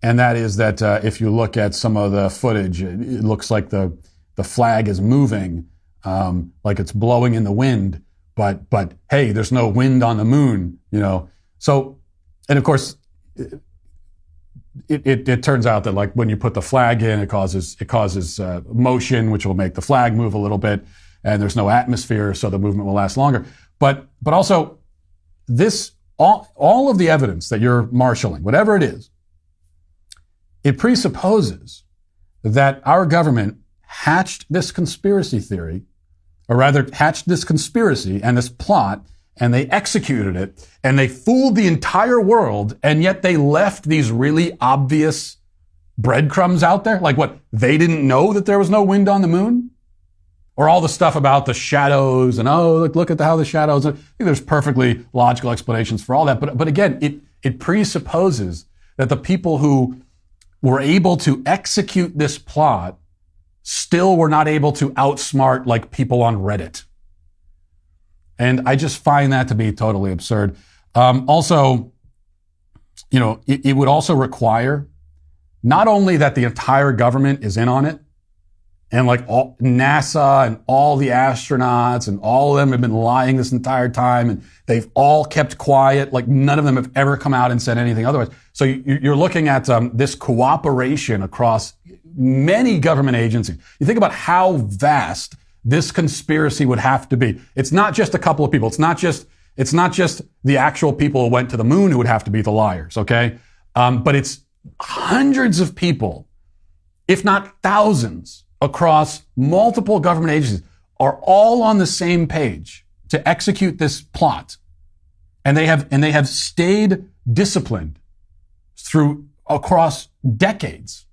And that is that if you look at some of the footage, it looks like the flag is moving, like it's blowing in the wind. But hey, there's no wind on the moon, So, and of course, it turns out that like when you put the flag in, it causes motion, which will make the flag move a little bit, and there's no atmosphere, so the movement will last longer. But also, this all of the evidence that you're marshaling, whatever it is, it presupposes that our government hatched this conspiracy theory, or rather hatched this conspiracy and this plot, and they executed it, and they fooled the entire world, and yet they left these really obvious breadcrumbs out there? Like what, they didn't know that there was no wind on the moon? Or all the stuff about the shadows and, look at how the shadows, I think there's perfectly logical explanations for all that. But again, it presupposes that the people who were able to execute this plot still were not able to outsmart like people on Reddit. And I just find that to be totally absurd. Also, it would also require not only that the entire government is in on it, and like all NASA and all the astronauts and all of them have been lying this entire time, and they've all kept quiet. Like none of them have ever come out and said anything otherwise. So you're looking at this cooperation across many government agencies. You think about how vast this conspiracy would have to be. It's not just a couple of people. It's not just the actual people who went to the moon who would have to be the liars. Okay, but it's hundreds of people, if not thousands, across multiple government agencies are all on the same page to execute this plot. And they have stayed disciplined across decades.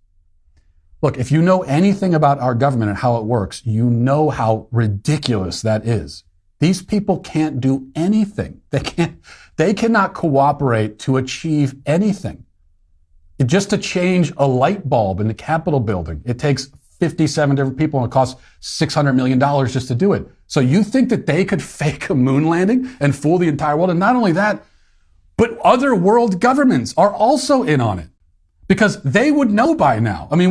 Look, if you know anything about our government and how it works, you know how ridiculous that is. These people can't do anything. They cannot cooperate to achieve anything. Just to change a light bulb in the Capitol building, it takes 57 different people, and it costs $600 million just to do it. So you think that they could fake a moon landing and fool the entire world? And not only that, but other world governments are also in on it because they would know by now. I mean,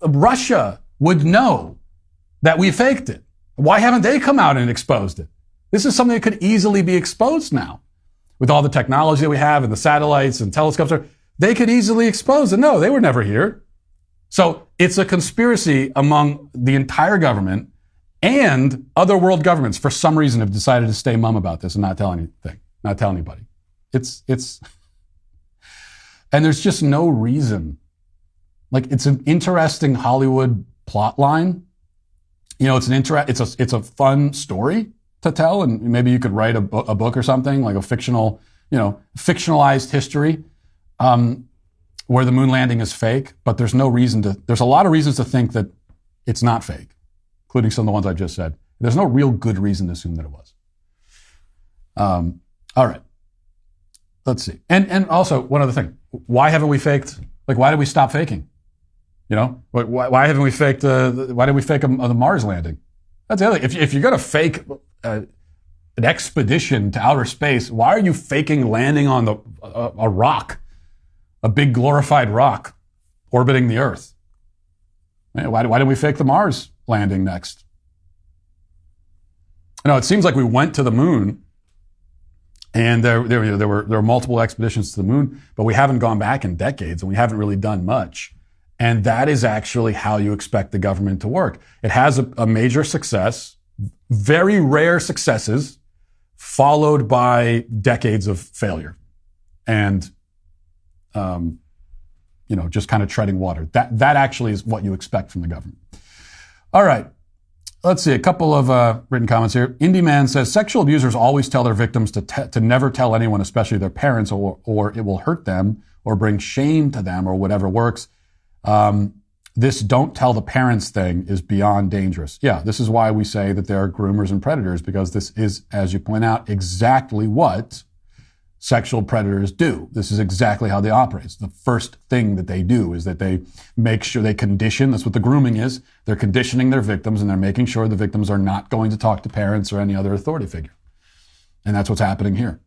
Russia would know that we faked it. Why haven't they come out and exposed it? This is something that could easily be exposed now. With all the technology that we have and the satellites and telescopes, they could easily expose it. No, they were never here. So it's a conspiracy among the entire government, and other world governments for some reason have decided to stay mum about this and not tell anything, not tell anybody. It's and there's just no reason. Like, it's an interesting Hollywood plot line. You know, it's a fun story to tell, and maybe you could write a book or something, like a fictional, fictionalized history, where the moon landing is fake, but there's a lot of reasons to think that it's not fake, including some of the ones I just said. There's no real good reason to assume that it was. All right. Let's see. And also, one other thing. Why haven't we faked, why did we stop faking? Why haven't we faked, why did we fake the Mars landing? That's the other thing. If you're going to fake an expedition to outer space, why are you faking landing on a rock, a big glorified rock orbiting the Earth? Why didn't we fake the Mars landing next? It seems like we went to the moon, and there were multiple expeditions to the moon, but we haven't gone back in decades, and we haven't really done much. And that is actually how you expect the government to work. It has a major success, very rare successes, followed by decades of failure. And, just kind of treading water. That actually is what you expect from the government. All right. Let's see, a couple of written comments here. Indie Man says, sexual abusers always tell their victims to never tell anyone, especially their parents, or it will hurt them or bring shame to them or whatever works. This don't tell the parents thing is beyond dangerous. Yeah, this is why we say that there are groomers and predators, because this is, as you point out, exactly what sexual predators do. This is exactly how they operate. The first thing that they do is that they make sure they condition. That's what the grooming is. They're conditioning their victims, and they're making sure the victims are not going to talk to parents or any other authority figure. And that's what's happening here.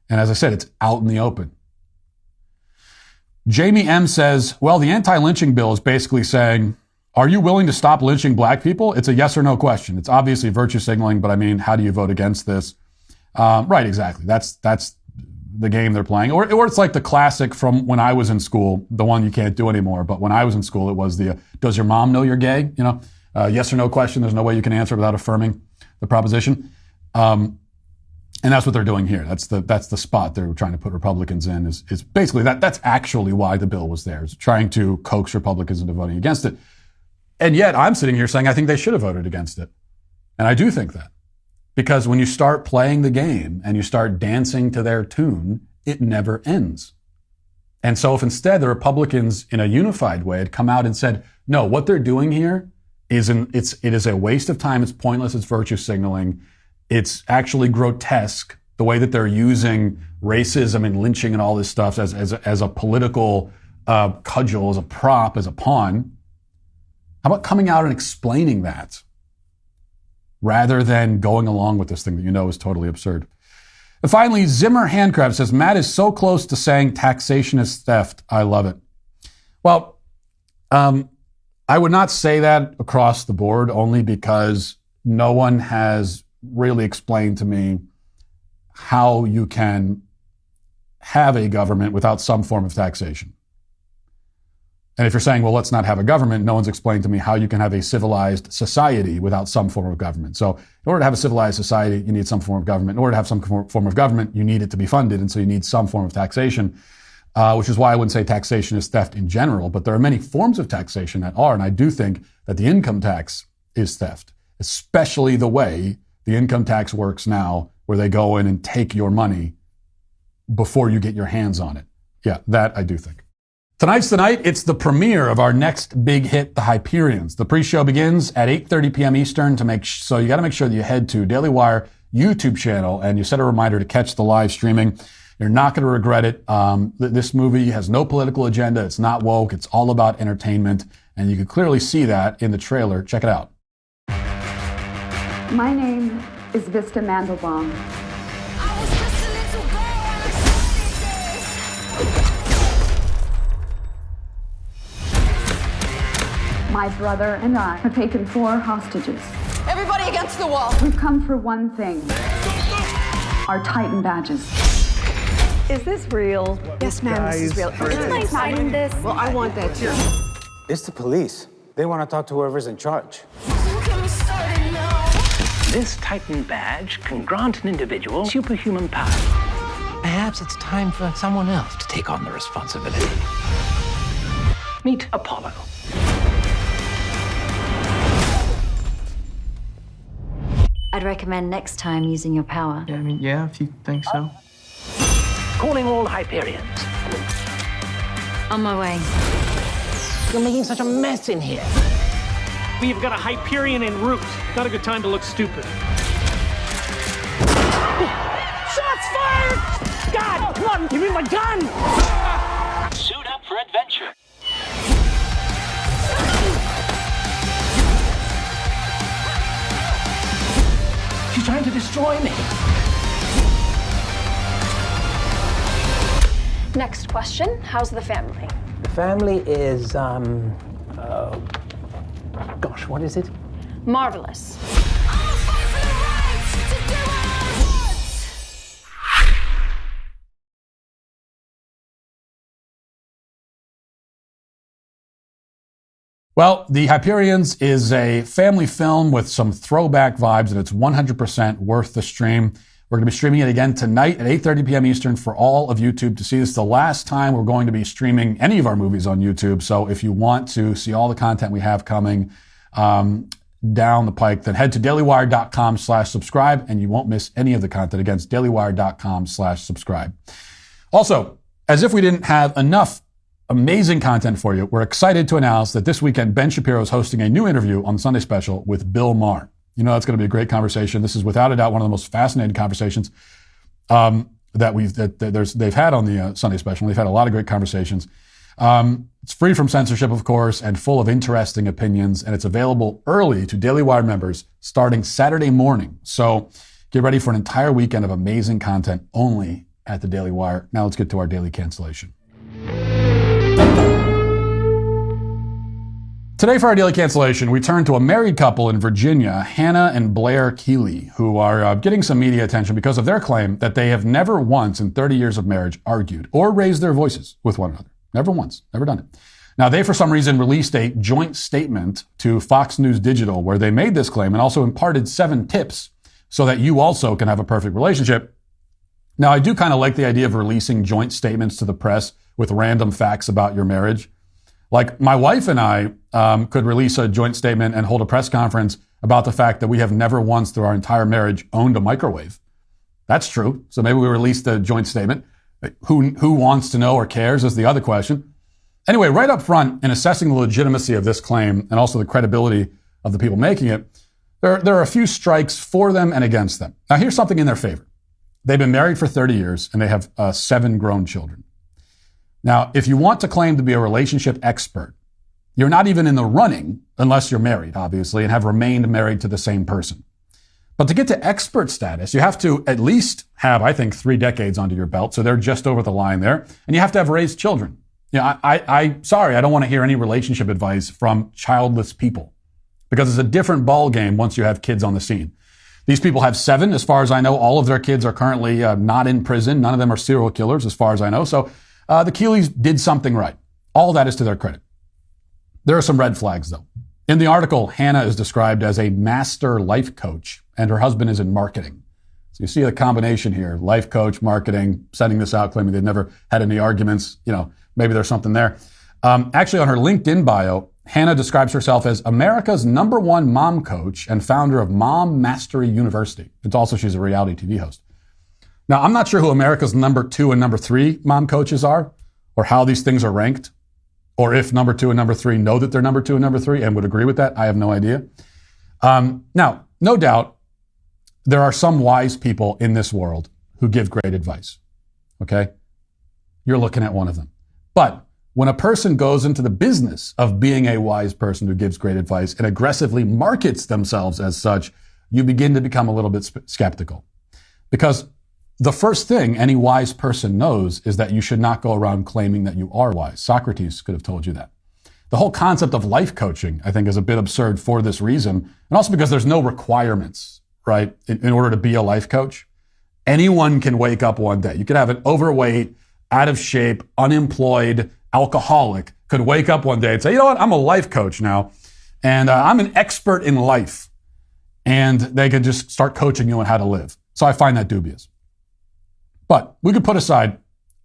And as I said, it's out in the open. Jamie M. says, well, the anti-lynching bill is basically saying, are you willing to stop lynching black people? It's a yes or no question. It's obviously virtue signaling, but I mean, how do you vote against this? Right, exactly. That's the game they're playing. Or it's like the classic from when I was in school, the one you can't do anymore. But when I was in school, it was does your mom know you're gay? Yes or no question. There's no way you can answer without affirming the proposition. And that's what they're doing here. That's the spot they're trying to put Republicans in is basically that's actually why the bill was there. It's trying to coax Republicans into voting against it. And yet I'm sitting here saying I think they should have voted against it. And I do think that. Because when you start playing the game and you start dancing to their tune, it never ends. And so if instead the Republicans in a unified way had come out and said, no, what they're doing here it is a waste of time. It's pointless. It's virtue signaling. It's actually grotesque, the way that they're using racism and lynching and all this stuff as a political cudgel, as a prop, as a pawn. How about coming out and explaining that rather than going along with this thing that is totally absurd? And finally, Zimmer Handcraft says, Matt is so close to saying taxation is theft. I love it. Well, I would not say that across the board, only because no one has really explained to me how you can have a government without some form of taxation. And if you're saying, well, let's not have a government, no one's explained to me how you can have a civilized society without some form of government. So in order to have a civilized society, you need some form of government. In order to have some form of government, you need it to be funded. And so you need some form of taxation, which is why I wouldn't say taxation is theft in general. But there are many forms of taxation that are. And I do think that the income tax is theft, especially the way the income tax works now, where they go in and take your money before you get your hands on it. Yeah, that I do think. Tonight's the night. It's the premiere of our next big hit, The Hyperions. The pre-show begins at 8:30 p.m. Eastern. So you got to make sure that you head to Daily Wire YouTube channel and you set a reminder to catch the live streaming. You're not going to regret it. This movie has no political agenda. It's not woke. It's all about entertainment. And you can cclearly see that in the trailer. Check it out. My name is Vista Mandelbaum. My brother and I have taken 4 hostages. Everybody body against the wall. We've come for one thing. Our Titan badges. Is this real? Yes, ma'am, this is real. Can I sign this? Well, I want that too. It's the police. They want to talk to whoever's in charge. This Titan badge can grant an individual superhuman power. Perhaps it's time for someone else to take on the responsibility. Meet Apollo. I'd recommend next time using your power. Yeah, if you think so. Calling all Hyperions. On my way. You're making such a mess in here. We've got a Hyperion en route. Not a good time to look stupid. Shots fired! God, come on, give me my gun! Suit up for adventure. She's trying to destroy me. Next question. How's the family? The family is, gosh, what is it? Marvelous. Well, The Hyperions is a family film with some throwback vibes, and it's 100% worth the stream. We're going to be streaming it again tonight at 8:30 p.m. Eastern for all of YouTube to see. This is the last time we're going to be streaming any of our movies on YouTube. So if you want to see all the content we have coming down the pike, then head to dailywire.com/subscribe, and you won't miss any of the content. Again, it's dailywire.com/subscribe. Also, as if we didn't have enough amazing content for you, we're excited to announce that this weekend Ben Shapiro is hosting a new interview on the Sunday Special with Bill Maher. You know, that's going to be a great conversation. This is without a doubt one of the most fascinating conversations that they've had on the Sunday Special. They've had a lot of great conversations. It's free from censorship, of course, and full of interesting opinions, and it's available early to Daily Wire members starting Saturday morning. So get ready for an entire weekend of amazing content only at the Daily Wire. Now let's get to our daily cancellation. Today for our daily cancellation, we turn to a married couple in Virginia, Hannah and Blair Keeley, who are getting some media attention because of their claim that they have never once in 30 years of marriage argued or raised their voices with one another. Never once. Never done it. Now, they, for some reason, released a joint statement to Fox News Digital where they made this claim and also imparted 7 tips so that you also can have a perfect relationship. Now, I do kind of like the idea of releasing joint statements to the press with random facts about your marriage. Like, my wife and I could release a joint statement and hold a press conference about the fact that we have never once through our entire marriage owned a microwave. That's true. So maybe we released a joint statement. Who wants to know or cares is the other question. Anyway, right up front, in assessing the legitimacy of this claim and also the credibility of the people making it, there are a few strikes for them and against them. Now, here's something in their favor. They've been married for 30 years and they have 7 grown children. Now, if you want to claim to be a relationship expert, you're not even in the running unless you're married, obviously, and have remained married to the same person. But to get to expert status, you have to at least have, I think, 3 decades under your belt. So they're just over the line there. And you have to have raised children. Sorry, I don't want to hear any relationship advice from childless people because it's a different ball game once you have kids on the scene. These people have 7. As far as I know, all of their kids are currently not in prison. None of them are serial killers, as far as I know. So the Keeleys did something right. All that is to their credit. There are some red flags, though. In the article, Hannah is described as a master life coach, and her husband is in marketing. So you see the combination here, life coach, marketing, sending this out, claiming they've never had any arguments. You know, maybe there's something there. Actually, on her LinkedIn bio, Hannah describes herself as America's #1 mom coach and founder of Mom Mastery University. It's also, she's a reality TV host. Now, I'm not sure who America's #2 and #3 mom coaches are, or how these things are ranked, or if #2 and #3 know that they're #2 and #3 and would agree with that. I have no idea. Now, no doubt, there are some wise people in this world who give great advice. Okay? You're looking at one of them. But when a person goes into the business of being a wise person who gives great advice and aggressively markets themselves as such, you begin to become a little bit skeptical. Because the first thing any wise person knows is that you should not go around claiming that you are wise. Socrates could have told you that. The whole concept of life coaching, I think, is a bit absurd for this reason. And also because there's no requirements, right, in order to be a life coach. Anyone can wake up one day. You could have an overweight, out of shape, unemployed alcoholic could wake up one day and say, you know what, I'm a life coach now, and I'm an expert in life. And they could just start coaching you on how to live. So I find that dubious. But we could put aside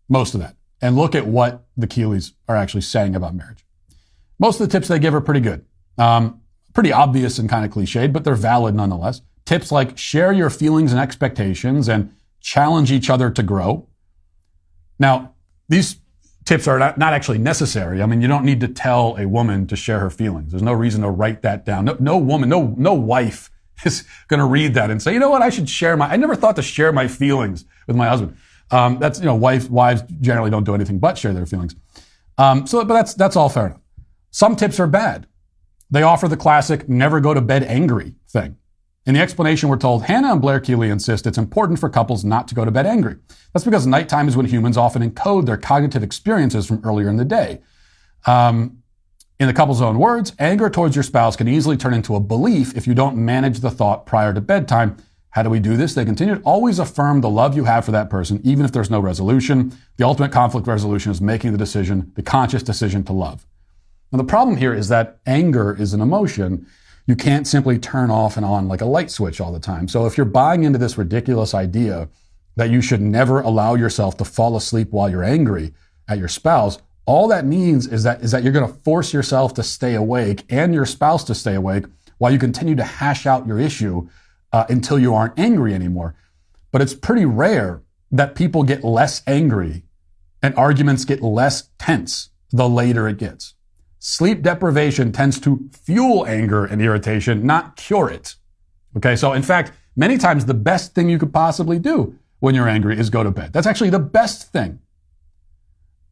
most of that and look at what the Keeleys are actually saying about marriage. Most of the tips they give are pretty good. Pretty obvious and kind of cliched, but they're valid nonetheless. Tips like share your feelings and expectations and challenge each other to grow. Now, these tips are not actually necessary. I mean, you don't need to tell a woman to share her feelings. There's no reason to write that down. No woman, no wife is going to read that and say, you know what, I should share I never thought to share my feelings with my husband. That's, wives generally don't do anything but share their feelings. But that's all fair enough. Some tips are bad. They offer the classic never go to bed angry thing. In the explanation, we're told Hannah and Blair Keeley insist it's important for couples not to go to bed angry. That's because nighttime is when humans often encode their cognitive experiences from earlier in the day. In the couple's own words, anger towards your spouse can easily turn into a belief if you don't manage the thought prior to bedtime. How do we do this? They continued, always affirm the love you have for that person, even if there's no resolution. The ultimate conflict resolution is making the decision, the conscious decision to love. Now, the problem here is that anger is an emotion you can't simply turn off and on like a light switch all the time. So if you're buying into this ridiculous idea that you should never allow yourself to fall asleep while you're angry at your spouse, all that means is that you're going to force yourself to stay awake and your spouse to stay awake while you continue to hash out your issue until you aren't angry anymore. But it's pretty rare that people get less angry and arguments get less tense the later it gets. Sleep deprivation tends to fuel anger and irritation, not cure it. Okay, so in fact, many times the best thing you could possibly do when you're angry is go to bed. That's actually the best thing.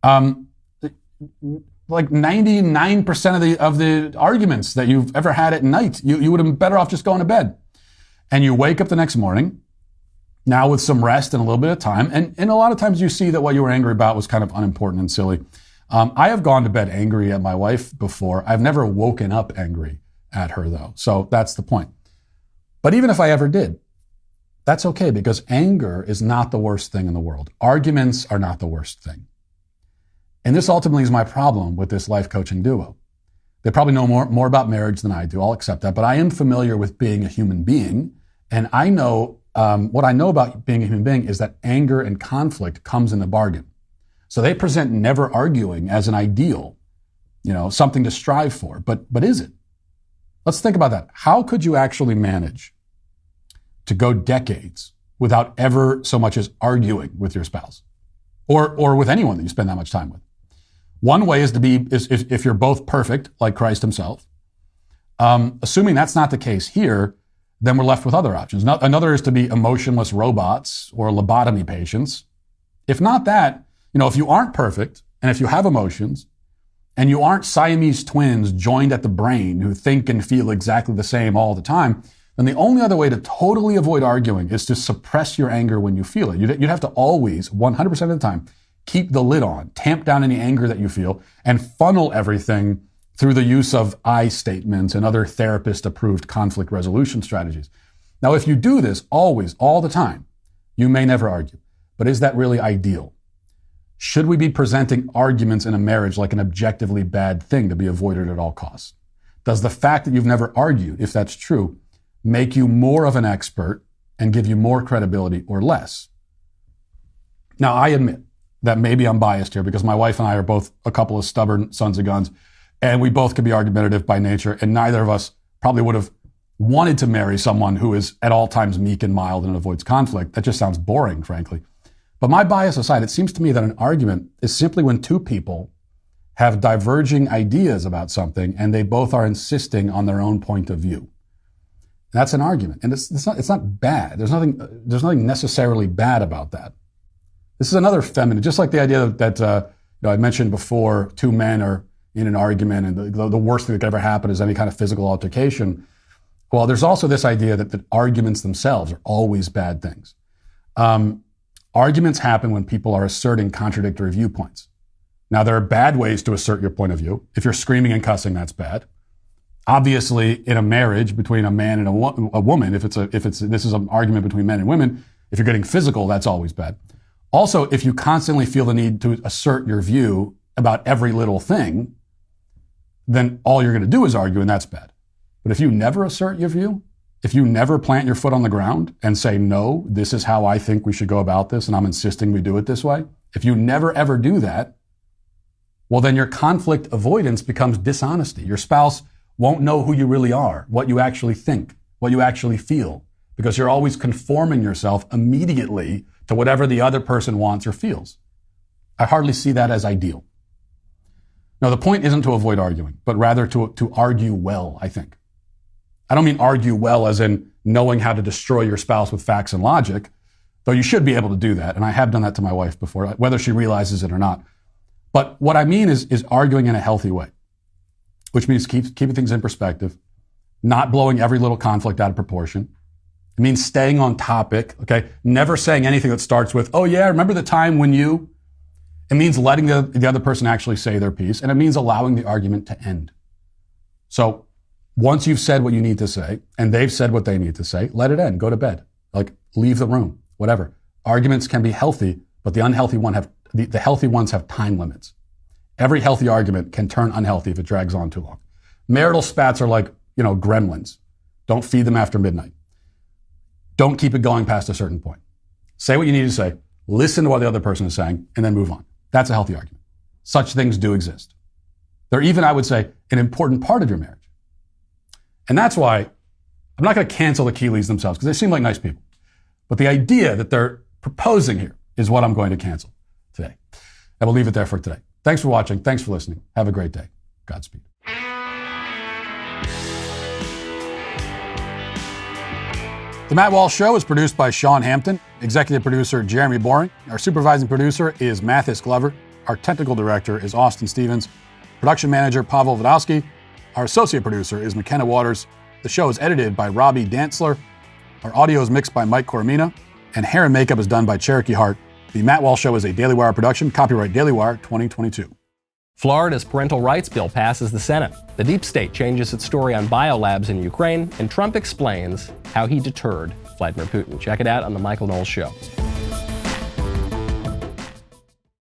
Like 99% of the arguments that you've ever had at night, you would have been better off just going to bed. And you wake up the next morning, now with some rest and a little bit of time, and a lot of times you see that what you were angry about was kind of unimportant and silly. I have gone to bed angry at my wife before. I've never woken up angry at her, though. So that's the point. But even if I ever did, that's okay, because anger is not the worst thing in the world. Arguments are not the worst thing. And this ultimately is my problem with this life coaching duo. They probably know more about marriage than I do. I'll accept that. But I am familiar with being a human being. And I know what I know about being a human being is that anger and conflict comes in the bargain. So they present never arguing as an ideal, something to strive for. But is it? Let's think about that. How could you actually manage to go decades without ever so much as arguing with your spouse or with anyone that you spend that much time with? One way is if you're both perfect, like Christ himself. Assuming that's not the case here, then we're left with other options. Another is to be emotionless robots or lobotomy patients. If not that, if you aren't perfect and if you have emotions and you aren't Siamese twins joined at the brain who think and feel exactly the same all the time, then the only other way to totally avoid arguing is to suppress your anger when you feel it. You'd have to always, 100% of the time, keep the lid on, tamp down any anger that you feel, and funnel everything through the use of I statements and other therapist-approved conflict resolution strategies. Now, if you do this always, all the time, you may never argue. But is that really ideal? Should we be presenting arguments in a marriage like an objectively bad thing to be avoided at all costs? Does the fact that you've never argued, if that's true, make you more of an expert and give you more credibility or less? Now, I admit that maybe I'm biased here because my wife and I are both a couple of stubborn sons of guns, and we both could be argumentative by nature, and neither of us probably would have wanted to marry someone who is at all times meek and mild and avoids conflict. That just sounds boring, frankly. But my bias aside, it seems to me that an argument is simply when two people have diverging ideas about something and they both are insisting on their own point of view. That's an argument. And it's not bad. There's nothing necessarily bad about that. This is another feminine, just like the idea that I mentioned before, two men are in an argument and the worst thing that could ever happen is any kind of physical altercation. Well, there's also this idea that arguments themselves are always bad things. Arguments happen when people are asserting contradictory viewpoints. Now, there are bad ways to assert your point of view. If you're screaming and cussing, that's bad. Obviously, in a marriage between a man and a woman, this is an argument between men and women, if you're getting physical, that's always bad. Also, if you constantly feel the need to assert your view about every little thing, then all you're going to do is argue, and that's bad. But if you never assert your view, if you never plant your foot on the ground and say, no, this is how I think we should go about this, and I'm insisting we do it this way, if you never ever do that, well, then your conflict avoidance becomes dishonesty. Your spouse won't know who you really are, what you actually think, what you actually feel, because you're always conforming yourself immediately to whatever the other person wants or feels. I hardly see that as ideal. Now, the point isn't to avoid arguing, but rather to argue well, I think. I don't mean argue well as in knowing how to destroy your spouse with facts and logic, though you should be able to do that, and I have done that to my wife before, whether she realizes it or not. But what I mean is arguing in a healthy way, which means keeping things in perspective, not blowing every little conflict out of proportion. It means staying on topic, okay? Never saying anything that starts with, oh yeah, remember the time when you... It means letting the other person actually say their piece, and it means allowing the argument to end. So once you've said what you need to say, and they've said what they need to say, let it end, go to bed, leave the room, whatever. Arguments can be healthy, but the healthy ones have time limits. Every healthy argument can turn unhealthy if it drags on too long. Marital spats are like, gremlins. Don't feed them after midnight. Don't keep it going past a certain point. Say what you need to say, listen to what the other person is saying, and then move on. That's a healthy argument. Such things do exist. They're even, I would say, an important part of your marriage. And that's why I'm not going to cancel the Keeleys themselves, because they seem like nice people. But the idea that they're proposing here is what I'm going to cancel today. I will leave it there for today. Thanks for watching. Thanks for listening. Have a great day. Godspeed. The Matt Walsh Show is produced by Sean Hampton, executive producer Jeremy Boring. Our supervising producer is Mathis Glover. Our technical director is Austin Stevens. Production manager Pavel Vodowski. Our associate producer is McKenna Waters. The show is edited by Robbie Dantzler. Our audio is mixed by Mike Coromina. And hair and makeup is done by Cherokee Hart. The Matt Walsh Show is a Daily Wire production. Copyright Daily Wire 2022. Florida's parental rights bill passes the Senate. The deep state changes its story on biolabs in Ukraine, and Trump explains how he deterred Vladimir Putin. Check it out on The Michael Knowles Show.